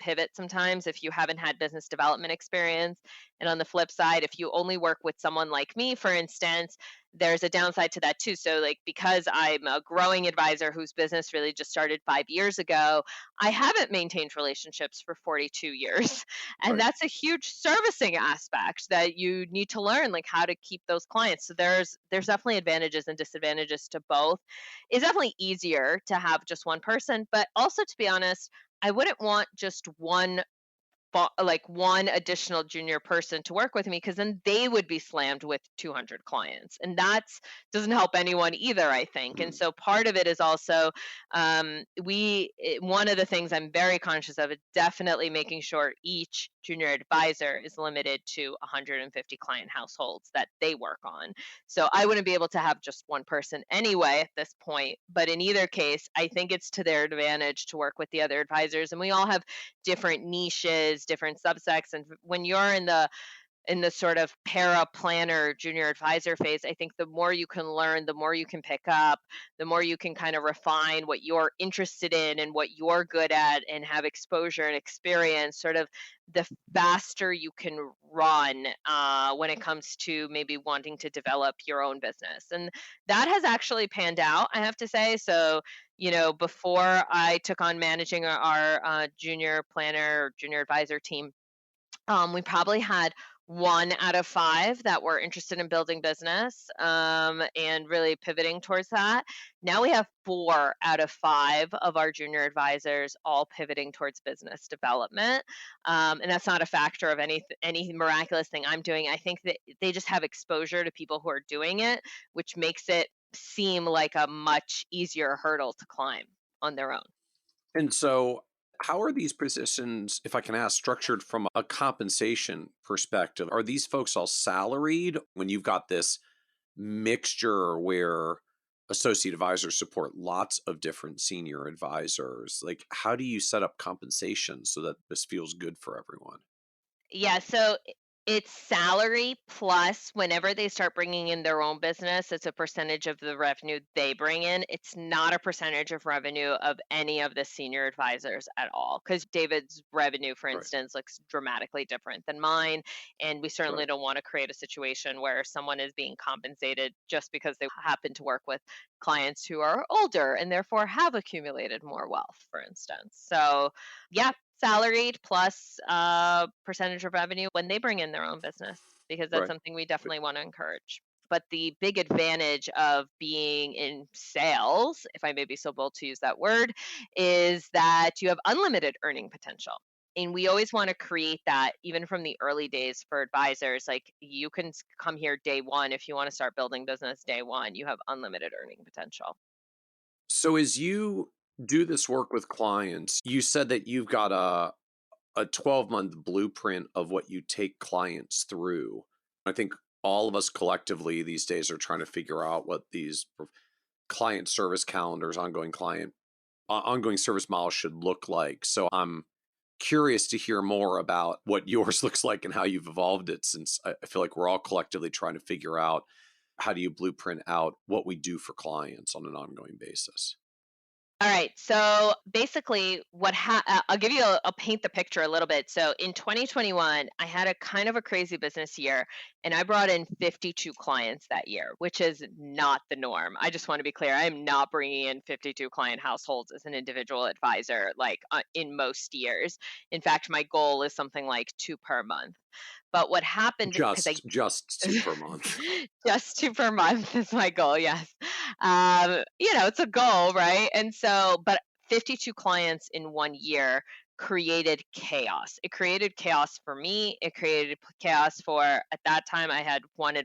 pivot sometimes if you haven't had business development experience. And on the flip side, if you only work with someone like me, for instance, there's a downside to that too. So, like, because I'm a growing advisor whose business really just started 5 years ago, I haven't maintained relationships for 42 years. And Right. that's a huge servicing aspect that you need to learn, like how to keep those clients. So there's definitely advantages and disadvantages to both. It's definitely easier to have just one person, but also, to be honest, I wouldn't want just one additional junior person to work with me because then they would be slammed with 200 clients, and that's doesn't help anyone either, I think. And Mhm. so part of it is also one of the things I'm very conscious of is definitely making sure each junior advisor is limited to 150 client households that they work on. So I wouldn't be able to have just one person anyway at this point, but in either case, I think it's to their advantage to work with the other advisors, and we all have different niches, different subsects. And when you're in the sort of para planner junior advisor phase, I think the more you can learn, the more you can pick up, the more you can kind of refine what you're interested in and what you're good at and have exposure and experience, sort of the faster you can run when it comes to maybe wanting to develop your own business. And that has actually panned out, I have to say. So, before I took on managing our junior planner, junior advisor team, we probably had 1 out of 5 that were interested in building business and really pivoting towards that. Now we have 4 out of 5 of our junior advisors all pivoting towards business development, and that's not a factor of any miraculous thing I'm doing. I think that they just have exposure to people who are doing it, which makes it seem like a much easier hurdle to climb on their own. And so, how are these positions, if I can ask, structured from a compensation perspective? Are these folks all salaried when you've got this mixture where associate advisors support lots of different senior advisors? Like, how do you set up compensation so that this feels good for everyone? Yeah, so it's salary plus whenever they start bringing in their own business, it's a percentage of the revenue they bring in. It's not a percentage of revenue of any of the senior advisors at all. Because David's revenue, for Right. instance, looks dramatically different than mine. And we certainly Right. don't want to create a situation where someone is being compensated just because they happen to work with clients who are older and therefore have accumulated more wealth, for instance. So, yeah, salaried plus percentage of revenue when they bring in their own business, because that's Right. something we definitely want to encourage. But the big advantage of being in sales, if I may be so bold to use that word, is that you have unlimited earning potential. And we always want to create that even from the early days for advisors. Like, you can come here day one if you want to start building business day one, you have unlimited earning potential. So, as you do this work with clients, you said that you've got a 12-month blueprint of what you take clients through. I think all of us collectively these days are trying to figure out what these client service calendars, ongoing service models should look like. So I'm curious to hear more about what yours looks like and how you've evolved it, since I feel like we're all collectively trying to figure out how do you blueprint out what we do for clients on an ongoing basis. All right. So basically, I'll give you I'll paint the picture a little bit. So in 2021, I had a kind of a crazy business year, and I brought in 52 clients that year, which is not the norm. I just want to be clear. I am not bringing in 52 client households as an individual advisor, like in most years. In fact, my goal is something like 2 per month. But what happened, because Just two per month. just 2 per month is my goal, yes. It's a goal, right? And so, but 52 clients in 1 year created chaos. It created chaos for me. It created chaos for, at that time, I had one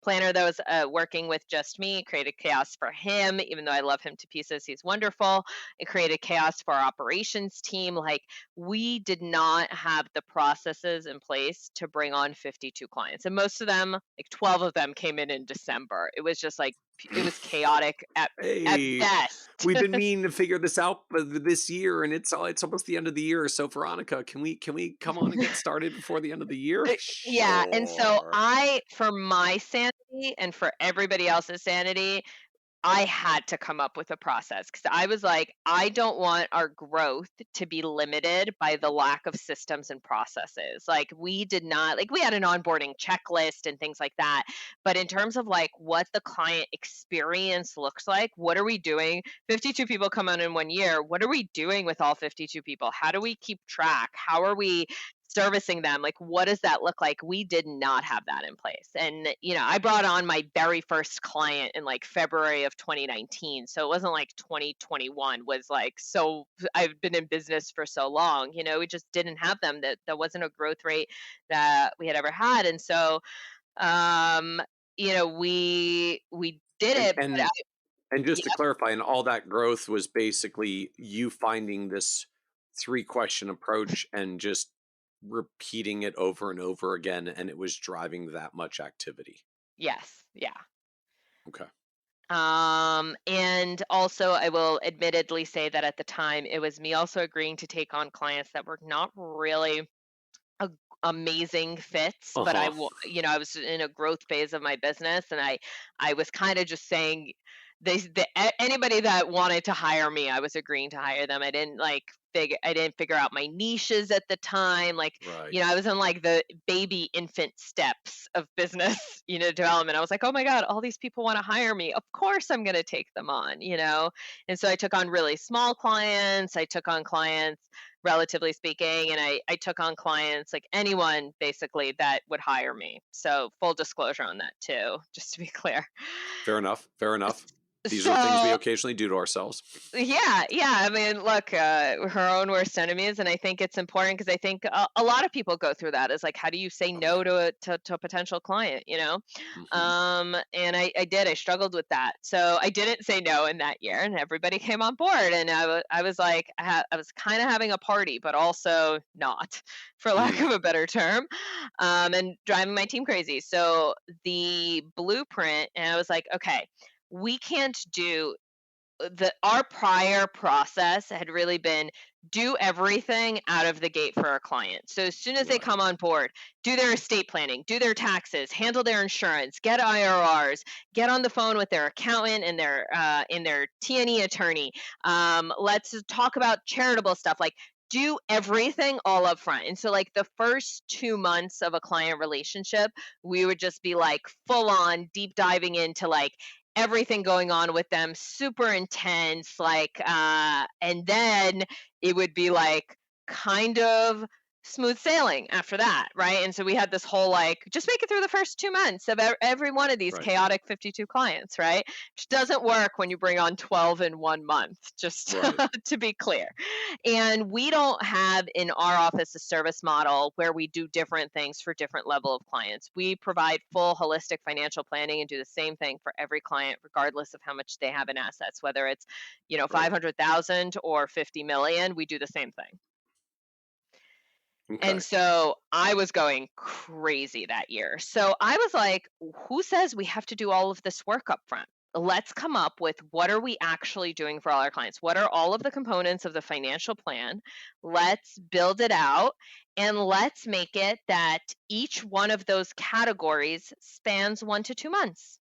planner that was working with just me. It created chaos for him, even though I love him to pieces. He's wonderful. It created chaos for our operations team. Like, we did not have the processes in place to bring on 52 clients. And most of them, like 12 of them, came in December. It was just like, it was chaotic at Hey, best. we've been meaning to figure this out this year, and it's almost the end of the year. So Veronica, can we come on and get started before the end of the year? Yeah. And so Sure. for my sanity and for everybody else's sanity, I had to come up with a process because I was like, I don't want our growth to be limited by the lack of systems and processes. Like, we did not, like, we had an onboarding checklist and things like that. But in terms of like what the client experience looks like, what are we doing? 52 people come on in 1 year. What are we doing with all 52 people? How do we keep track? How are we servicing them? Like, what does that look like? We did not have that in place. And, I brought on my very first client in like February of 2019. So it wasn't like 2021 was like, so I've been in business for so long, we just didn't have them. That wasn't a growth rate that we had ever had. And so, we did And it, but and and just to yeah, clarify, and all that growth was basically you finding this 3-question approach and just repeating it over and over again, and it was driving that much activity. yes, yeah. Okay. And also, I will admittedly say that at the time, it was me also agreeing to take on clients that were not really a, amazing fits, but Uh-huh. I was in a growth phase of my business, and I was kind of just saying, anybody that wanted to hire me, I was agreeing to hire them. I didn't figure out my niches at the time. Like, Right. I was in like the baby infant steps of business, development. I was like, oh my God, all these people want to hire me. Of course I'm going to take them on. And so I took on really small clients. I took on clients, relatively speaking, and I took on clients, like anyone basically that would hire me. So full disclosure on that too, just to be clear. Fair enough. Fair enough. These are the things we So occasionally do to ourselves. yeah, I mean, look, her own worst enemies, and I think it's important because I think a lot of people go through that. Is like, how do you say Oh no yeah. to a potential client? Hmm. And I did. I struggled with that, so I didn't say no in that year, and everybody came on board, and I was like, I was kind of having a party, but also not, for lack of a better term, and driving my team crazy. So the blueprint, and I was like, okay, we can't do our prior process had really been do everything out of the gate for our clients. So as soon as they Right. come on board, do their estate planning, do their taxes, handle their insurance, get IRRs, get on the phone with their accountant and their T&E attorney. Let's talk about charitable stuff. Like, do everything all up front. And so like the first 2 months of a client relationship, we would just be like full on deep diving into like everything going on with them, super intense, like and then it would be like kind of smooth sailing after that, right? And so we had this whole like just make it through the first 2 months of every one of these Right. chaotic 52 clients, right? Which doesn't work when you bring on 12 in 1 month, just Right. to be clear. And we don't have in our office a service model where we do different things for different level of clients. We provide full holistic financial planning and do the same thing for every client, regardless of how much they have in assets, whether it's, Right. 500,000 or 50 million, we do the same thing. And Okay. so I was going crazy that year. So I was like, who says we have to do all of this work up front? Let's come up with what are we actually doing for all our clients? What are all of the components of the financial plan? Let's build it out and let's make it that each one of those categories spans 1 to 2 months.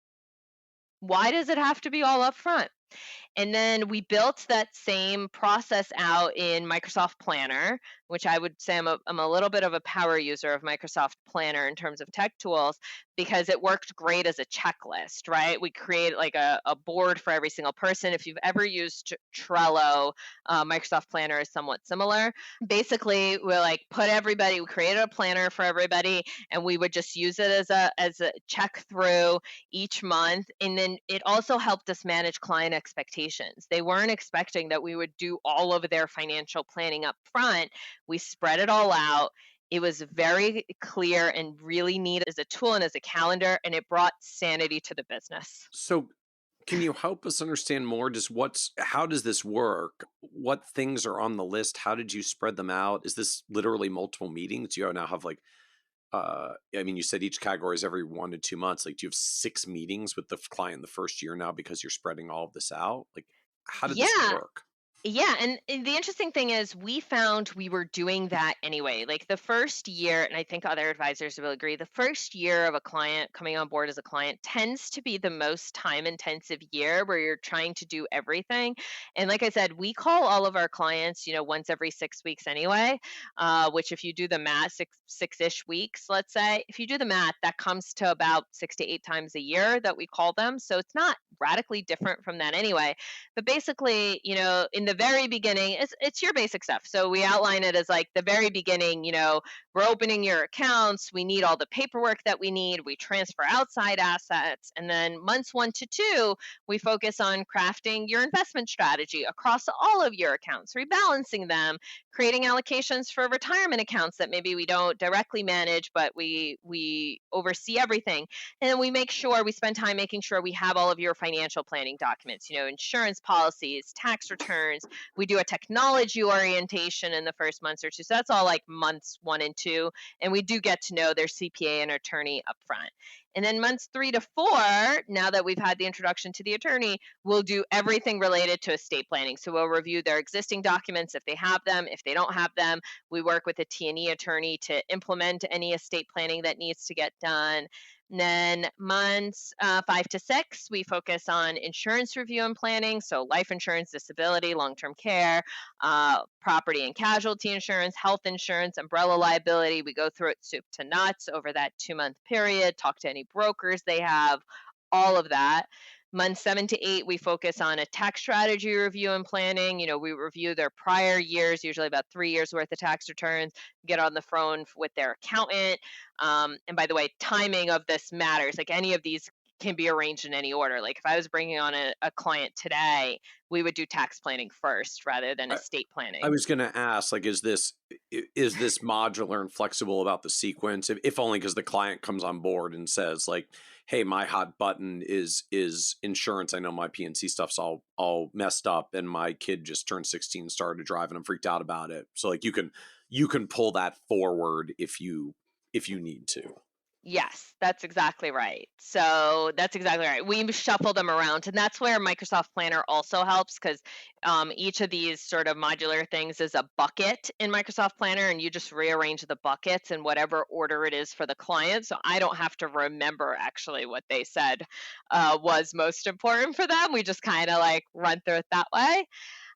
Why does it have to be all up front? And then we built that same process out in Microsoft Planner, which I would say I'm a little bit of a power user of Microsoft Planner in terms of tech tools because it worked great as a checklist, right? We create like a board for every single person. If you've ever used Trello, Microsoft Planner is somewhat similar. Basically, we created a planner for everybody and we would just use it as a check through each month. And then it also helped us manage client expectations. They weren't expecting that we would do all of their financial planning up front. We spread it all out. It was very clear and really neat as a tool and as a calendar, and it brought sanity to the business. So can you help us understand more? Just how does this work? What things are on the list? How did you spread them out? Is this literally multiple meetings? Do you now have like, I mean, you said each category is every 1 to 2 months. Like, do you have 6 meetings with the client the first year now because you're spreading all of this out? Like, how did this Yeah. work? Yeah, and the interesting thing is we found we were doing that anyway. Like the first year, and I think other advisors will agree, the first year of a client coming on board as a client tends to be the most time intensive year where you're trying to do everything. And like I said, we call all of our clients, once every 6 weeks anyway, which if you do the math, six-ish weeks, let's say, if you do the math, that comes to about 6 to 8 times a year that we call them. So it's not radically different from that anyway. But basically, in the very beginning, it's your basic stuff. So we outline it as like the very beginning, we're opening your accounts, we need all the paperwork that we need, we transfer outside assets. And then months 1 to 2, we focus on crafting your investment strategy across all of your accounts, rebalancing them, creating allocations for retirement accounts that maybe we don't directly manage, but we oversee everything. And then we spend time making sure we have all of your financial planning documents, insurance policies, tax returns. We do a technology orientation in the first months or two. So that's all like months 1 and 2. And we do get to know their CPA and attorney up front. And then months 3 to 4, now that we've had the introduction to the attorney, we'll do everything related to estate planning. So we'll review their existing documents if they have them. If they don't have them, we work with a T&E attorney to implement any estate planning that needs to get done. And then months 5 to 6, we focus on insurance review and planning. So life insurance, disability, long-term care, property and casualty insurance, health insurance, umbrella liability. We go through it soup to nuts over that 2-month period, talk to any brokers they have, all of that. Months 7 to 8, we focus on a tax strategy review and planning. We review their prior years, usually about 3 years worth of tax returns, get on the phone with their accountant. And by the way, timing of this matters. Like any of these can be arranged in any order. Like if I was bringing on a client today, we would do tax planning first rather than estate planning. I was going to ask, like, is this modular and flexible about the sequence? If only because the client comes on board and says, like, hey, my hot button is insurance. I know my PNC stuff's all messed up, and my kid just turned 16, started to drive, and I'm freaked out about it. So like you can pull that forward if you need to. Yes, that's exactly right. So that's exactly right. We shuffle them around, and that's where Microsoft Planner also helps because each of these sort of modular things is a bucket in Microsoft Planner, and you just rearrange the buckets in whatever order it is for the client. So I don't have to remember actually what they said was most important for them. We just kind of like run through it that way.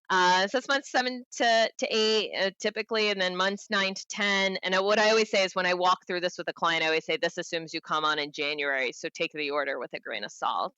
So it's months 7 to 8 typically, and then months 9 to 10. And what I always say is when I walk through this with a client, I always say this assumes you come on in January, so take the order with a grain of salt.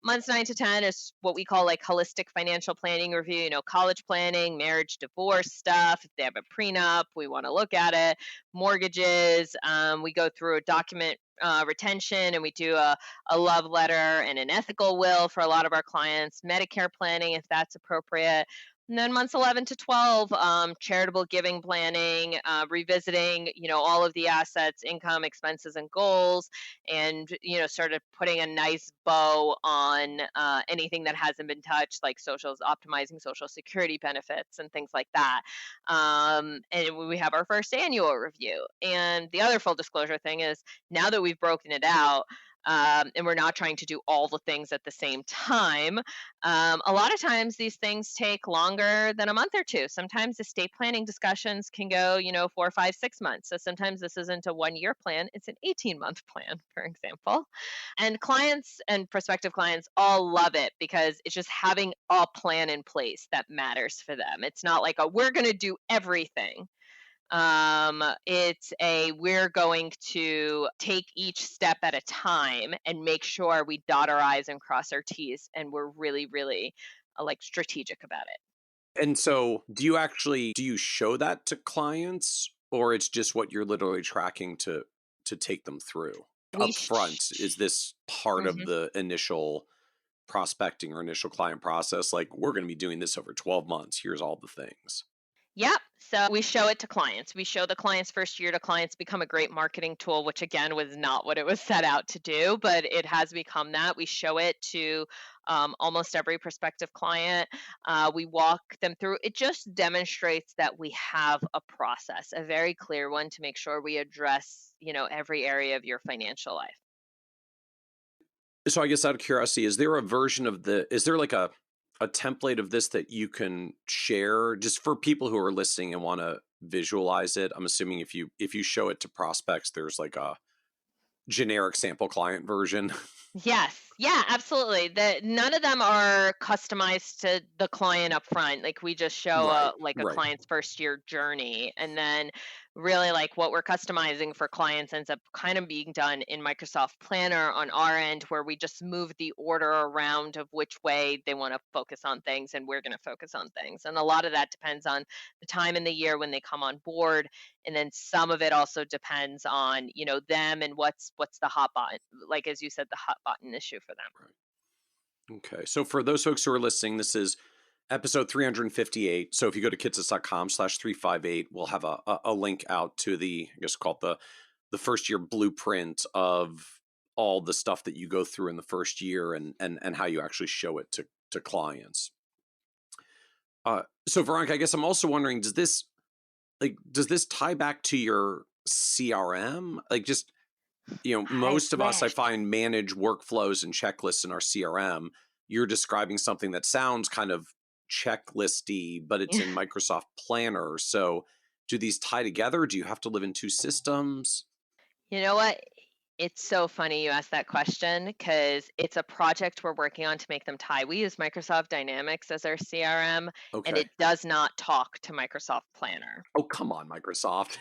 Months 9 to 10 is what we call like holistic financial planning review, college planning, marriage, divorce stuff. If they have a prenup, we want to look at it. Mortgages, we go through a document retention, and we do a love letter and an ethical will for a lot of our clients, Medicare planning if that's appropriate. And then months 11 to 12, charitable giving planning, revisiting, all of the assets, income, expenses, and goals, and, sort of putting a nice bow on anything that hasn't been touched, like optimizing social security benefits and things like that. And we have our first annual review. And the other full disclosure thing is now that we've broken it out, and we're not trying to do all the things at the same time. A lot of times these things take longer than a month or two. Sometimes estate planning discussions can go, 4, 5, 6 months. So sometimes this isn't a 1-year plan, it's an 18-month plan, for example. And clients and prospective clients all love it because it's just having a plan in place that matters for them. It's not like we're going to do everything. We're going to take each step at a time and make sure we dot our I's and cross our T's, and we're really, really like strategic about it. And so do you show that to clients, or it's just what you're literally tracking to take them through up front? Is this part of the initial prospecting or initial client process? Like, we're going to be doing this over 12 months. Here's all the things. Yep. So we show it to clients. We show the clients first year to clients become a great marketing tool, which again was not what it was set out to do, but it has become that. We show it to almost every prospective client. We walk them through. It just demonstrates that we have a process, a very clear one to make sure we address, every area of your financial life. So I guess out of curiosity, is there a version of is there like a template of this that you can share just for people who are listening and want to visualize it? I'm assuming if you show it to prospects, there's like a generic sample client version. Yes. Yeah, absolutely. None of them are customized to the client up front. Like we just show Right, a right. client's first year journey. And then really like what we're customizing for clients ends up kind of being done in Microsoft Planner on our end, where we just move the order around of which way they want to focus on things and we're going to focus on things. And a lot of that depends on the time in the year when they come on board, and then some of it also depends on them and what's the hot button, like as you said, the hot button issue for them. Right. Okay. So for those folks who are listening, this is episode 358. So if you go to kitces.com/358, we'll have a link out to I guess called the first year blueprint of all the stuff that you go through in the first year and how you actually show it to clients. So Veronica, I guess I'm also wondering, does this tie back to your CRM? Like just, I most of us, I wish. find, manage workflows and checklists in our CRM. You're describing something that sounds kind of checklisty, but it's in Microsoft Planner. So do these tie together? Do you have to live in two systems? You know what? It's so funny you asked that question because it's a project we're working on to make them tie. We use Microsoft Dynamics as our CRM, and Okay. it does not talk to Microsoft Planner. Oh, come on, Microsoft.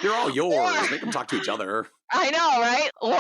They're all yours. Make them talk to each other. I know, right? Or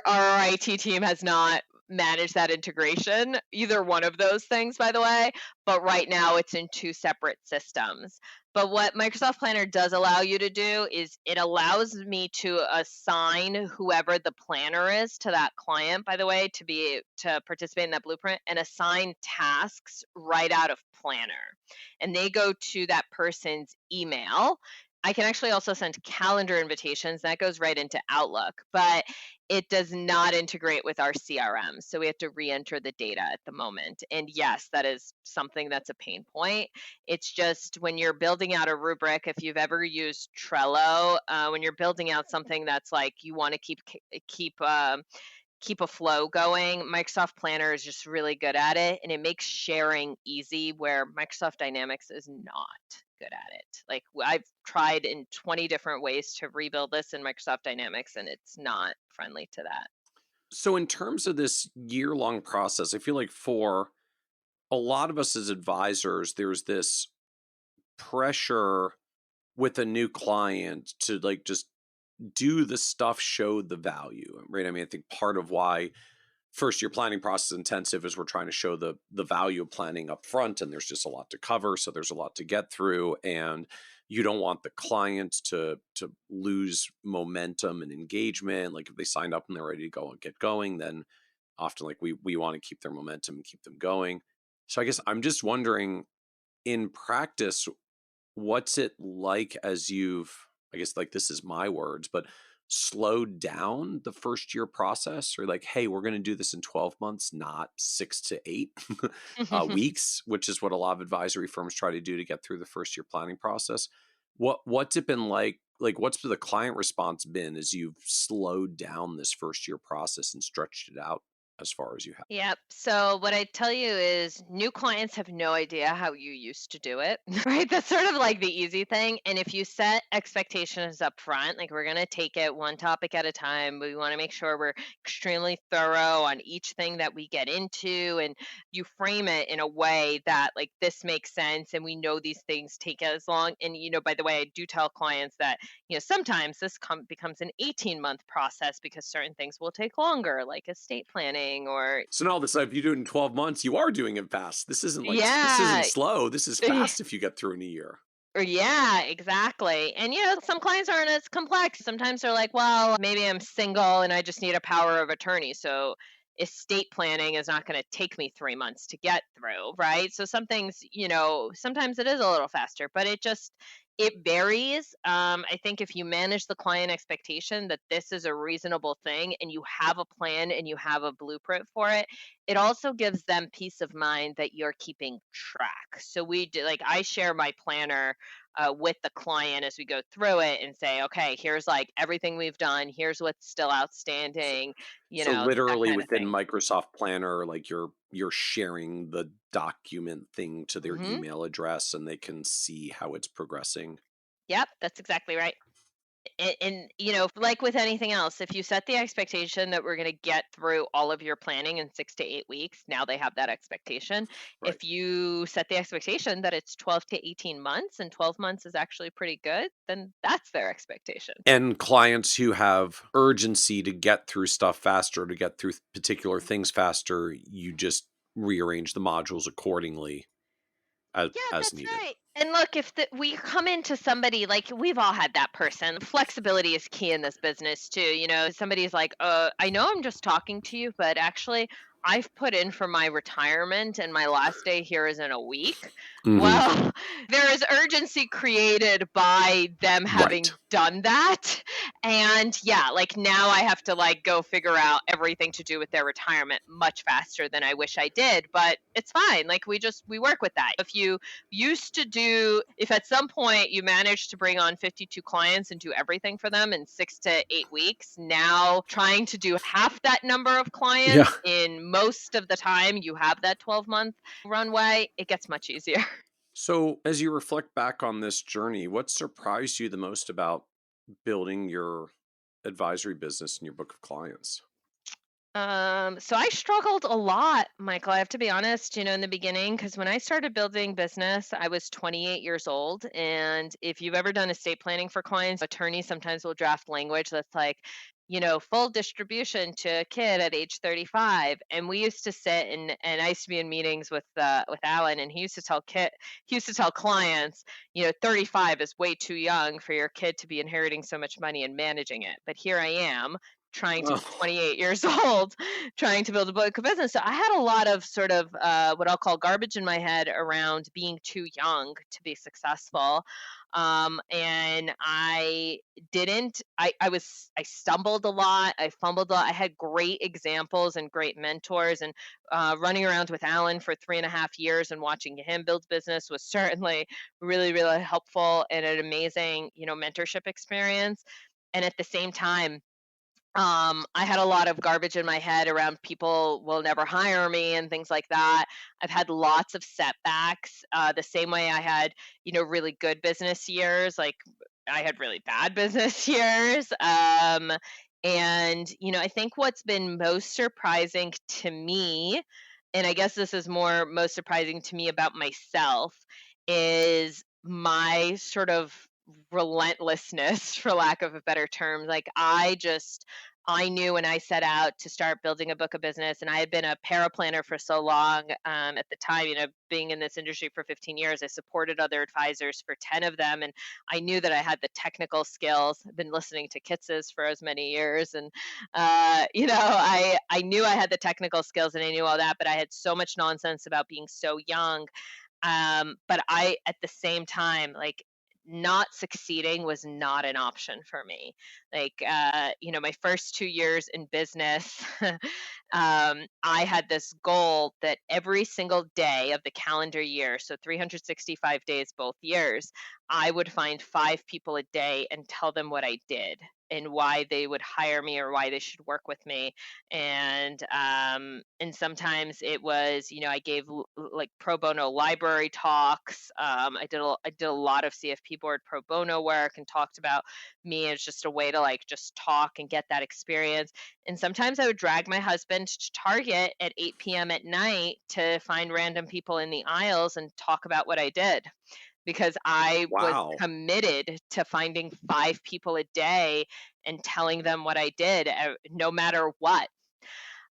our IT team has not managed that integration, either one of those things, by the way. But right now it's in two separate systems. But what Microsoft Planner does allow you to do is it allows me to assign whoever the planner is to that client, by the way, to participate in that blueprint, and assign tasks right out of Planner. And they go to that person's email. I can actually also send calendar invitations. That goes right into Outlook, but it does not integrate with our CRM. So we have to re-enter the data at the moment. And yes, that is something that's a pain point. It's just when you're building out a rubric, if you've ever used Trello, when you're building out something that's like you want to keep a flow going, Microsoft Planner is just really good at it, and it makes sharing easy where Microsoft Dynamics is not good at it. Like I've tried in 20 different ways to rebuild this in Microsoft Dynamics, and it's not friendly to that. So in terms of this year-long process, I feel like for a lot of us as advisors, there's this pressure with a new client to like just do the stuff, show the value, right? I mean, I think part of why first year planning process intensive is we're trying to show the value of planning up front, and there's just a lot to cover, so there's a lot to get through, and you don't want the clients to lose momentum and engagement. Like if they signed up and they're ready to go and get going, then often like we want to keep their momentum and keep them going. So I guess I'm just wondering, in practice, what's it like as I guess like this is my words, but slowed down the first year process, or like, hey, we're going to do this in 12 months, not 6 to 8 weeks, which is what a lot of advisory firms try to do to get through the first year planning process. What's it been like? Like, what's the client response been as you've slowed down this first year process and stretched it out as far as you have? Yep. So what I tell you is new clients have no idea how you used to do it, right? That's sort of like the easy thing. And if you set expectations up front, like we're going to take it one topic at a time, we want to make sure we're extremely thorough on each thing that we get into, and you frame it in a way that like this makes sense and we know these things take as long. And by the way, I do tell clients that sometimes this becomes an 18-month process because certain things will take longer, like estate planning or So now all of a sudden, if you do it in 12 months, you are doing it fast. This isn't this yeah. isn't slow. This is fast if you get through in a year. Yeah, exactly. And some clients aren't as complex. Sometimes they're like, well, maybe I'm single and I just need a power of attorney. So estate planning is not going to take me 3 months to get through, right? So some things, sometimes it is a little faster, but it varies. I think if you manage the client expectation that this is a reasonable thing and you have a plan and you have a blueprint for it, it also gives them peace of mind that you're keeping track. So we do, like, I share my planner with the client as we go through it and say, okay, here's like everything we've done. Here's what's still So, outstanding, so that literally kind of within thing. Microsoft Planner, like you're sharing the document thing to their Hmm. email address and they can see how it's progressing. Yep, that's exactly right. And like with anything else, if you set the expectation that we're going to get through all of your planning in 6 to 8 weeks, now they have that expectation. Right. If you set the expectation that it's 12 to 18 months and 12 months is actually pretty good, then that's their expectation. And clients who have urgency to get through stuff faster, to get through particular things faster, you just rearrange the modules accordingly Yeah, as that's needed. right. And look, if we come into somebody, like, we've all had that person. Flexibility is key in this business too. Somebody's like, I know I'm just talking to you, but actually I've put in for my retirement and my last day here is in a week. Hmm. Well, there is urgency created by them Right. having done that. And yeah, like now I have to like go figure out everything to do with their retirement much faster than I wish I did, but it's fine. Like we work with that. If at some point you manage to bring on 52 clients and do everything for them in 6 to 8 weeks, now trying to do half that number of Yeah. clients in most of the time you have that 12-month runway, it gets much easier. So, as you reflect back on this journey, what surprised you the most about building your advisory business and your book of clients? So I struggled a lot, Michael. I have to be honest, in the beginning, because when I started building business, I was 28 years old. And if you've ever done estate planning for clients, attorneys sometimes will draft language that's like, full distribution to a kid at age 35. And we used to sit and I used to be in meetings with Alan, and he used to tell clients, 35 is way too young for your kid to be inheriting so much money and managing it. But here I am trying to be Oh, 28 years old, trying to build a book of business. So I had a lot of sort of what I'll call garbage in my head around being too young to be successful. And I stumbled a lot. I fumbled a lot. I had great examples and great mentors, and running around with Alan for 3.5 years and watching him build business was certainly really, really helpful and an amazing, mentorship experience. And at the same time, I had a lot of garbage in my head around people will never hire me and things like that. I've had lots of setbacks, the same way I had, really good business years. Like I had really bad business years. And, I think what's been most surprising to me, and I guess this is more most surprising to me about myself, is my sort of relentlessness, for lack of a better term. Like I knew when I set out to start building a book of business, and I had been a paraplanner for so long. At the time, being in this industry for 15 years, I supported other advisors for 10 of them, and I knew that I had the technical skills. I've been listening to Kitz's for as many years, and I knew I had the technical skills and I knew all that, but I had so much nonsense about being so young. But I, at the same time, like, not succeeding was not an option for me. Like, my first 2 years in business, I had this goal that every single day of the calendar year, so 365 days both years, I would find 5 people a day and tell them what I did and why they would hire me or why they should work with me. And sometimes it was, I gave like pro bono library talks. I did a lot of CFP board pro bono work and talked about me as just a way to like just talk and get that experience. And sometimes I would drag my husband to Target at 8 p.m. at night to find random people in the aisles and talk about what I did, because I was wow. committed to finding 5 people a day and telling them what I did, no matter what.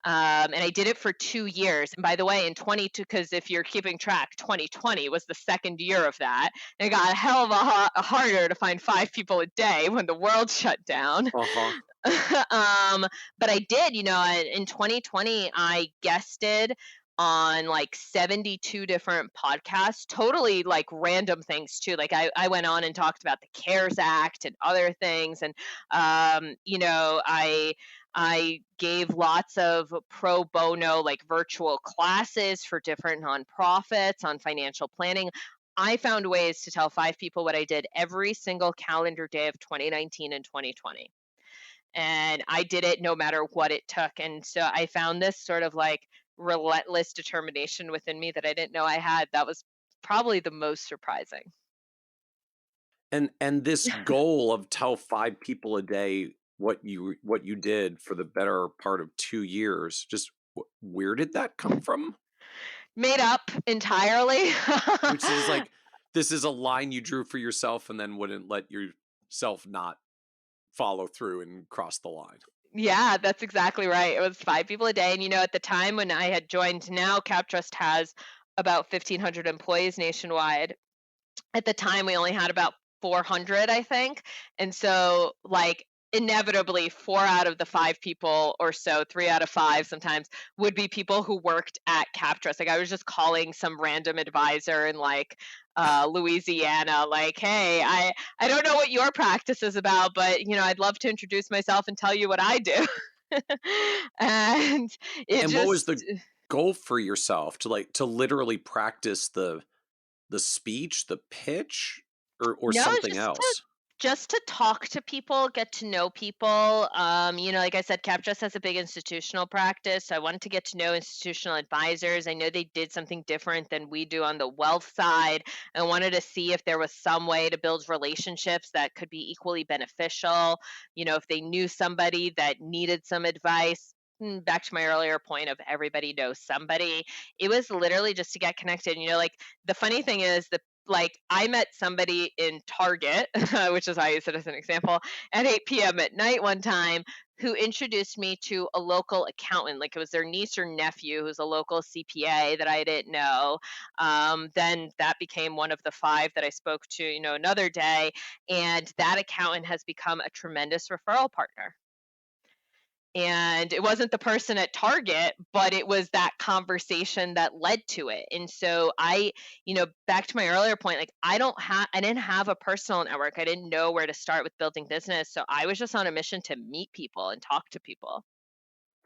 And I did it for 2 years. And by the way, in 22, because if you're keeping track, 2020 was the second year of that. And it got a hell of a harder to find 5 people a day when the world shut down. Uh huh. But I did, in 2020, I guested on like 72 different podcasts, totally like random things too. Like I went on and talked about the CARES Act and other things. And, I gave lots of pro bono, like virtual classes for different nonprofits on financial planning. I found ways to tell 5 people what I did every single calendar day of 2019 and 2020. And I did it no matter what it took. And so I found this sort of like relentless determination within me that I didn't know I had. That was probably the most surprising. And this goal of tell 5 people a day what you did for the better part of 2 years, just where did that come from? Made up entirely. Which is like, this is a line you drew for yourself and then wouldn't let yourself not follow through and cross the line. Yeah, that's exactly right. It was 5 people a day. And, at the time when I had joined, now CAPTRUST has about 1,500 employees nationwide. At the time, we only had about 400, I think. And so, like, inevitably, 4 out of the 5 people or so, 3 out of 5 sometimes, would be people who worked at CAPTRUST. Like, I was just calling some random advisor in, like, Louisiana, like, hey, I don't know what your practice is about, but, I'd love to introduce myself and tell you what I do. And And what was the goal for yourself to literally practice the speech, the pitch, or no, something else? just to talk to people, get to know people. Like I said, CAPTRUST has a big institutional practice. So I wanted to get to know institutional advisors. I know they did something different than we do on the wealth side. I wanted to see if there was some way to build relationships that could be equally beneficial. If they knew somebody that needed some advice. Back to my earlier point of everybody knows somebody. It was literally just to get connected. Like the funny thing is like I met somebody in Target, which is why I use it as an example, at 8 p.m. at night one time, who introduced me to a local accountant. Like it was their niece or nephew who's a local CPA that I didn't know. Then that became one of the 5 that I spoke to, another day. And that accountant has become a tremendous referral partner. And it wasn't the person at Target, but it was that conversation that led to it. And so back to my earlier point, like I didn't have a personal network. I didn't know where to start with building business. So I was just on a mission to meet people and talk to people.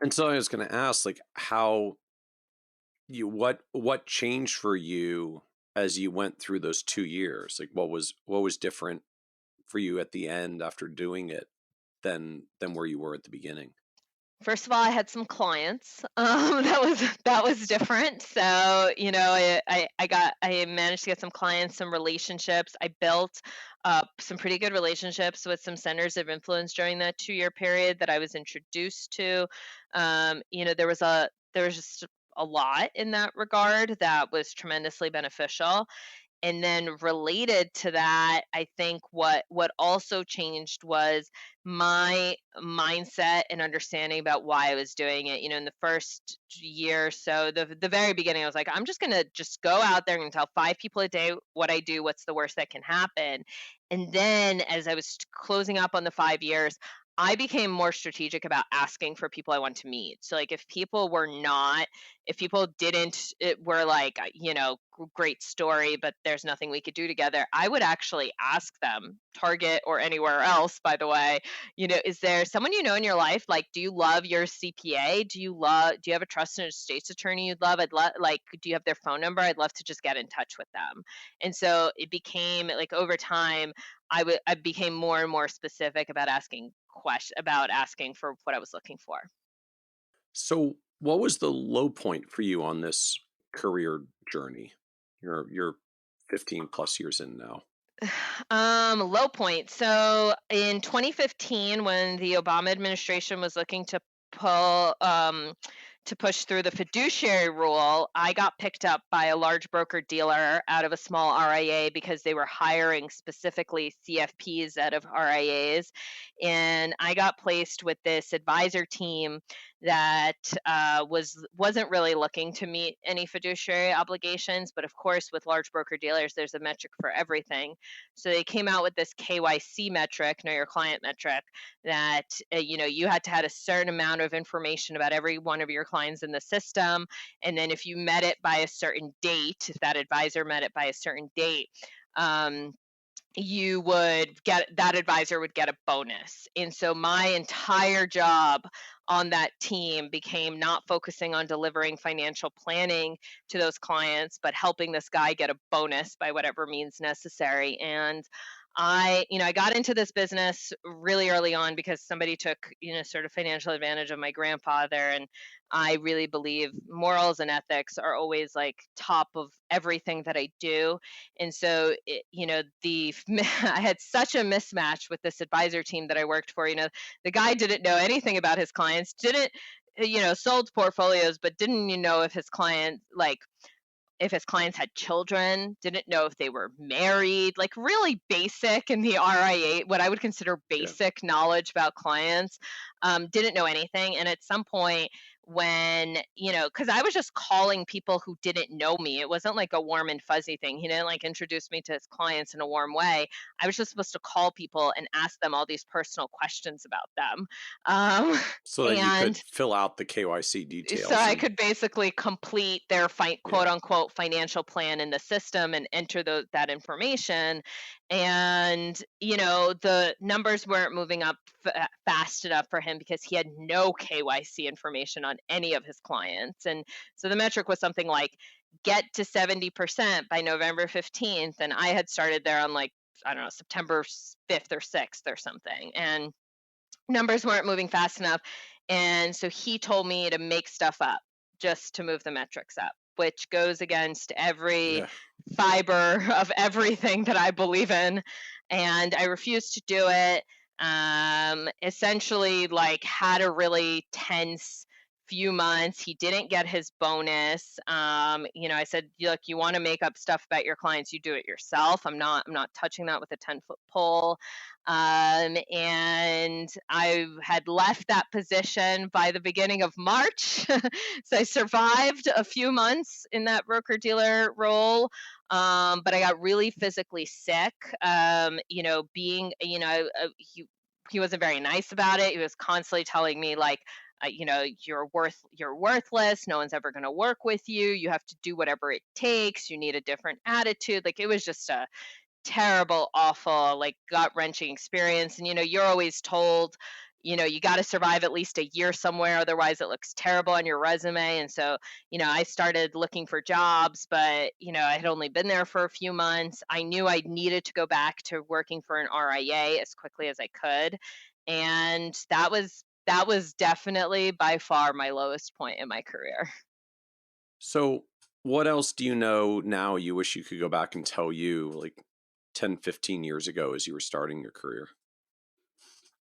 And so I was going to ask, like, what changed for you as you went through those 2 years? Like, what was different for you at the end after doing it than where you were at the beginning? First of all, I had some clients. That was different. So, I managed to get some clients, some relationships. I built some pretty good relationships with some centers of influence during that 2-year period that I was introduced to. There was just a lot in that regard that was tremendously beneficial. And then related to that, I think what also changed was my mindset and understanding about why I was doing it. In the first year or so, the very beginning, I was like, I'm just gonna just go out there and tell 5 people a day what I do. What's the worst that can happen? And then as I was closing up on the 5 years, I became more strategic about asking for people I want to meet. So like if people didn't, it were like, great story, but there's nothing we could do together, I would actually ask them, Target or anywhere else, by the way, is there someone in your life? Like, do you love your CPA? Do you have a trusted estates attorney you'd love? Do you have their phone number? I'd love to just get in touch with them. And so it became like over time, I became more and more specific about asking for what I was looking for. So what was the low point for you on this career journey? You're 15 plus years in now. Low point. So in 2015, when the Obama administration was looking to push through the fiduciary rule, I got picked up by a large broker dealer out of a small RIA because they were hiring specifically CFPs out of RIAs. And I got placed with this advisor team that wasn't really looking to meet any fiduciary obligations. But of course, with large broker dealers, there's a metric for everything. So they came out with this KYC metric, know your client metric, that you had to have a certain amount of information about every one of your clients in the system, and then if you met it by a certain date, if that advisor met it by a certain date, um, that advisor would get a bonus. And so my entire job on that team became not focusing on delivering financial planning to those clients, but helping this guy get a bonus by whatever means necessary. And I got into this business really early on because somebody took, sort of financial advantage of my grandfather. And I really believe morals and ethics are always like top of everything that I do. And so, I had such a mismatch with this advisor team that I worked for. The guy didn't know anything about his clients, didn't, sold portfolios, but didn't know if his clients had children, didn't know if they were married, like really basic in the RIA, what I would consider Yeah. basic knowledge about clients, didn't know anything. And at some point, when, because I was just calling people who didn't know me, it wasn't like a warm and fuzzy thing. He didn't like introduce me to his clients in a warm way. I was just supposed to call people and ask them all these personal questions about them. Um, So that you could and fill out the KYC so details I and could basically complete their yeah. quote unquote financial plan in the system and enter that information. And, the numbers weren't moving up fast enough for him because he had no KYC information on any of his clients. And so the metric was something like get to 70% by November 15th. And I had started there on like, I don't know, September 5th or 6th or something. And numbers weren't moving fast enough. And so he told me to make stuff up just to move the metrics up, which goes against every Yeah. fiber of everything that I believe in. And I refused to do it. Essentially, like, had a really tense few months. He didn't get his bonus. I said, look, you want to make up stuff about your clients, you do it yourself. I'm not touching that with a 10-foot pole. And I had left that position by the beginning of March. So I survived a few months in that broker dealer role. But I got really physically sick. He wasn't very nice about it. He was constantly telling me like, you're worthless. No one's ever going to work with you. You have to do whatever it takes. You need a different attitude. Like, it was just a terrible, awful, like gut wrenching experience. And you're always told, you got to survive at least a year somewhere, otherwise it looks terrible on your resume. And so, I started looking for jobs, but I had only been there for a few months. I knew I needed to go back to working for an RIA as quickly as I could, and that was definitely by far my lowest point in my career. So what else do you know now you wish you could go back and tell you like 10, 15 years ago as you were starting your career?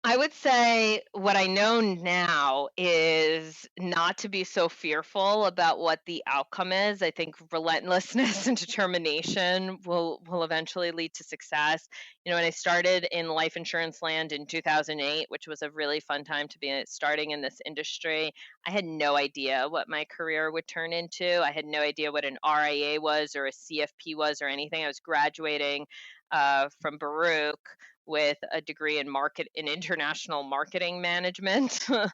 I would say what I know now is not to be so fearful about what the outcome is. I think relentlessness and determination will eventually lead to success. When I started in life insurance land in 2008, which was a really fun time to be starting in this industry, I had no idea what my career would turn into. I had no idea what an RIA was or a CFP was or anything. I was graduating from Baruch with a degree in international marketing management. And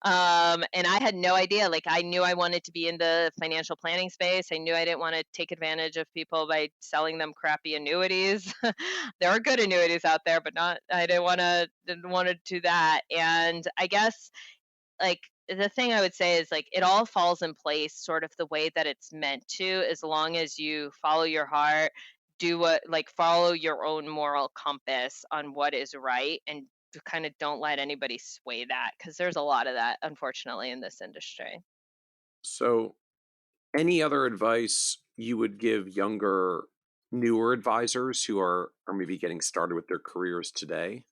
I had no idea. Like, I knew I wanted to be in the financial planning space. I knew I didn't want to take advantage of people by selling them crappy annuities. There are good annuities out there, but not. I didn't want to do that. And I guess, like, the thing I would say is, like, it all falls in place sort of the way that it's meant to, as long as you follow your heart, follow your own moral compass on what is right, and kind of don't let anybody sway that, because there's a lot of that, unfortunately, in this industry. So any other advice you would give younger, newer advisors who are maybe getting started with their careers today?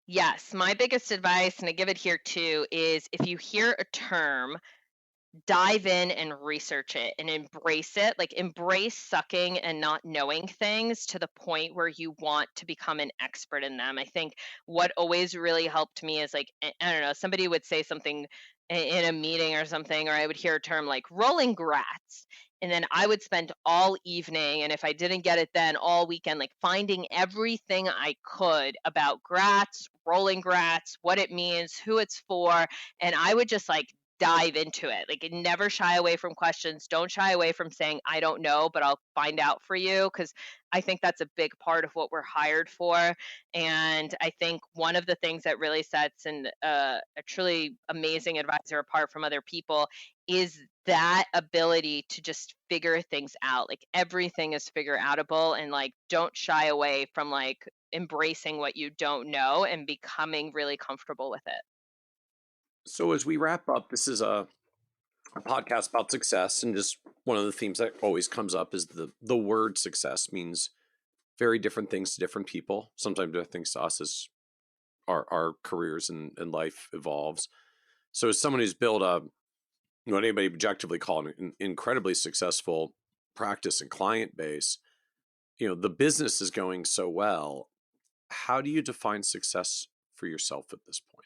Yes, my biggest advice, and I give it here too, is if you hear a term, dive in and research it and embrace it. Like, embrace sucking and not knowing things to the point where you want to become an expert in them. I think what always really helped me is, like, I don't know, somebody would say something in a meeting or something, or I would hear a term like rolling grats. And then I would spend all evening, and if I didn't get it then, all weekend, like finding everything I could about grats, rolling grats, what it means, who it's for. And I would just like dive into it. Like, never shy away from questions. Don't shy away from saying, I don't know, but I'll find out for you. Cause I think that's a big part of what we're hired for. And I think one of the things that really sets a truly amazing advisor apart from other people is that ability to just figure things out. Like, everything is figure outable, and like, don't shy away from like embracing what you don't know and becoming really comfortable with it. So as we wrap up, this is a podcast about success, and just one of the themes that always comes up is the word success means very different things to different people. Sometimes different things to us as our careers and life evolves. So as someone who's built what anybody objectively call an incredibly successful practice and client base, the business is going so well. How do you define success for yourself at this point?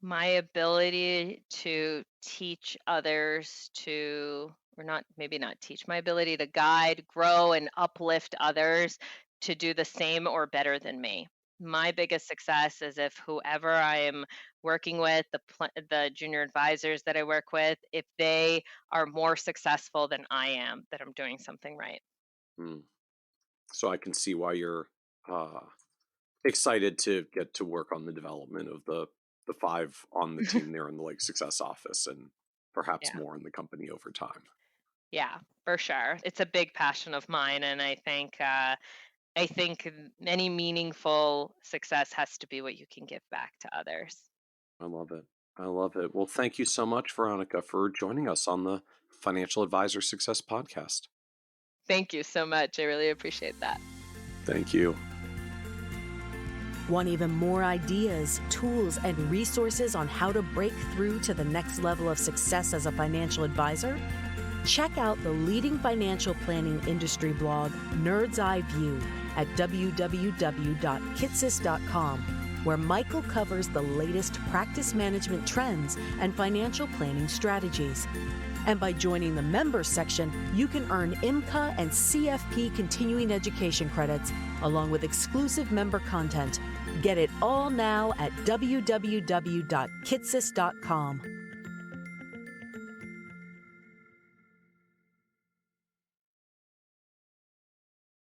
My ability to teach others or not, maybe not teach, my ability to guide, grow, and uplift others to do the same or better than me. My biggest success is if whoever I am working with, the junior advisors that I work with, if they are more successful than I am, that I'm doing something right. Hmm. So I can see why you're uh, excited to get to work on the development of the 5 on the team there in the Lake Success office, and perhaps Yeah. more in the company over time. Yeah, for sure. It's a big passion of mine, and I think any meaningful success has to be what you can give back to others. I love it. I love it. Well, thank you so much, Veronica, for joining us on the Financial Advisor Success Podcast. Thank you so much. I really appreciate that. Thank you. Want even more ideas, tools, and resources on how to break through to the next level of success as a financial advisor? Check out the leading financial planning industry blog, Nerd's Eye View, at www.kitsis.com, where Michael covers the latest practice management trends and financial planning strategies. And by joining the members section, you can earn IMCA and CFP continuing education credits, along with exclusive member content. Get it all now at www.kitsis.com.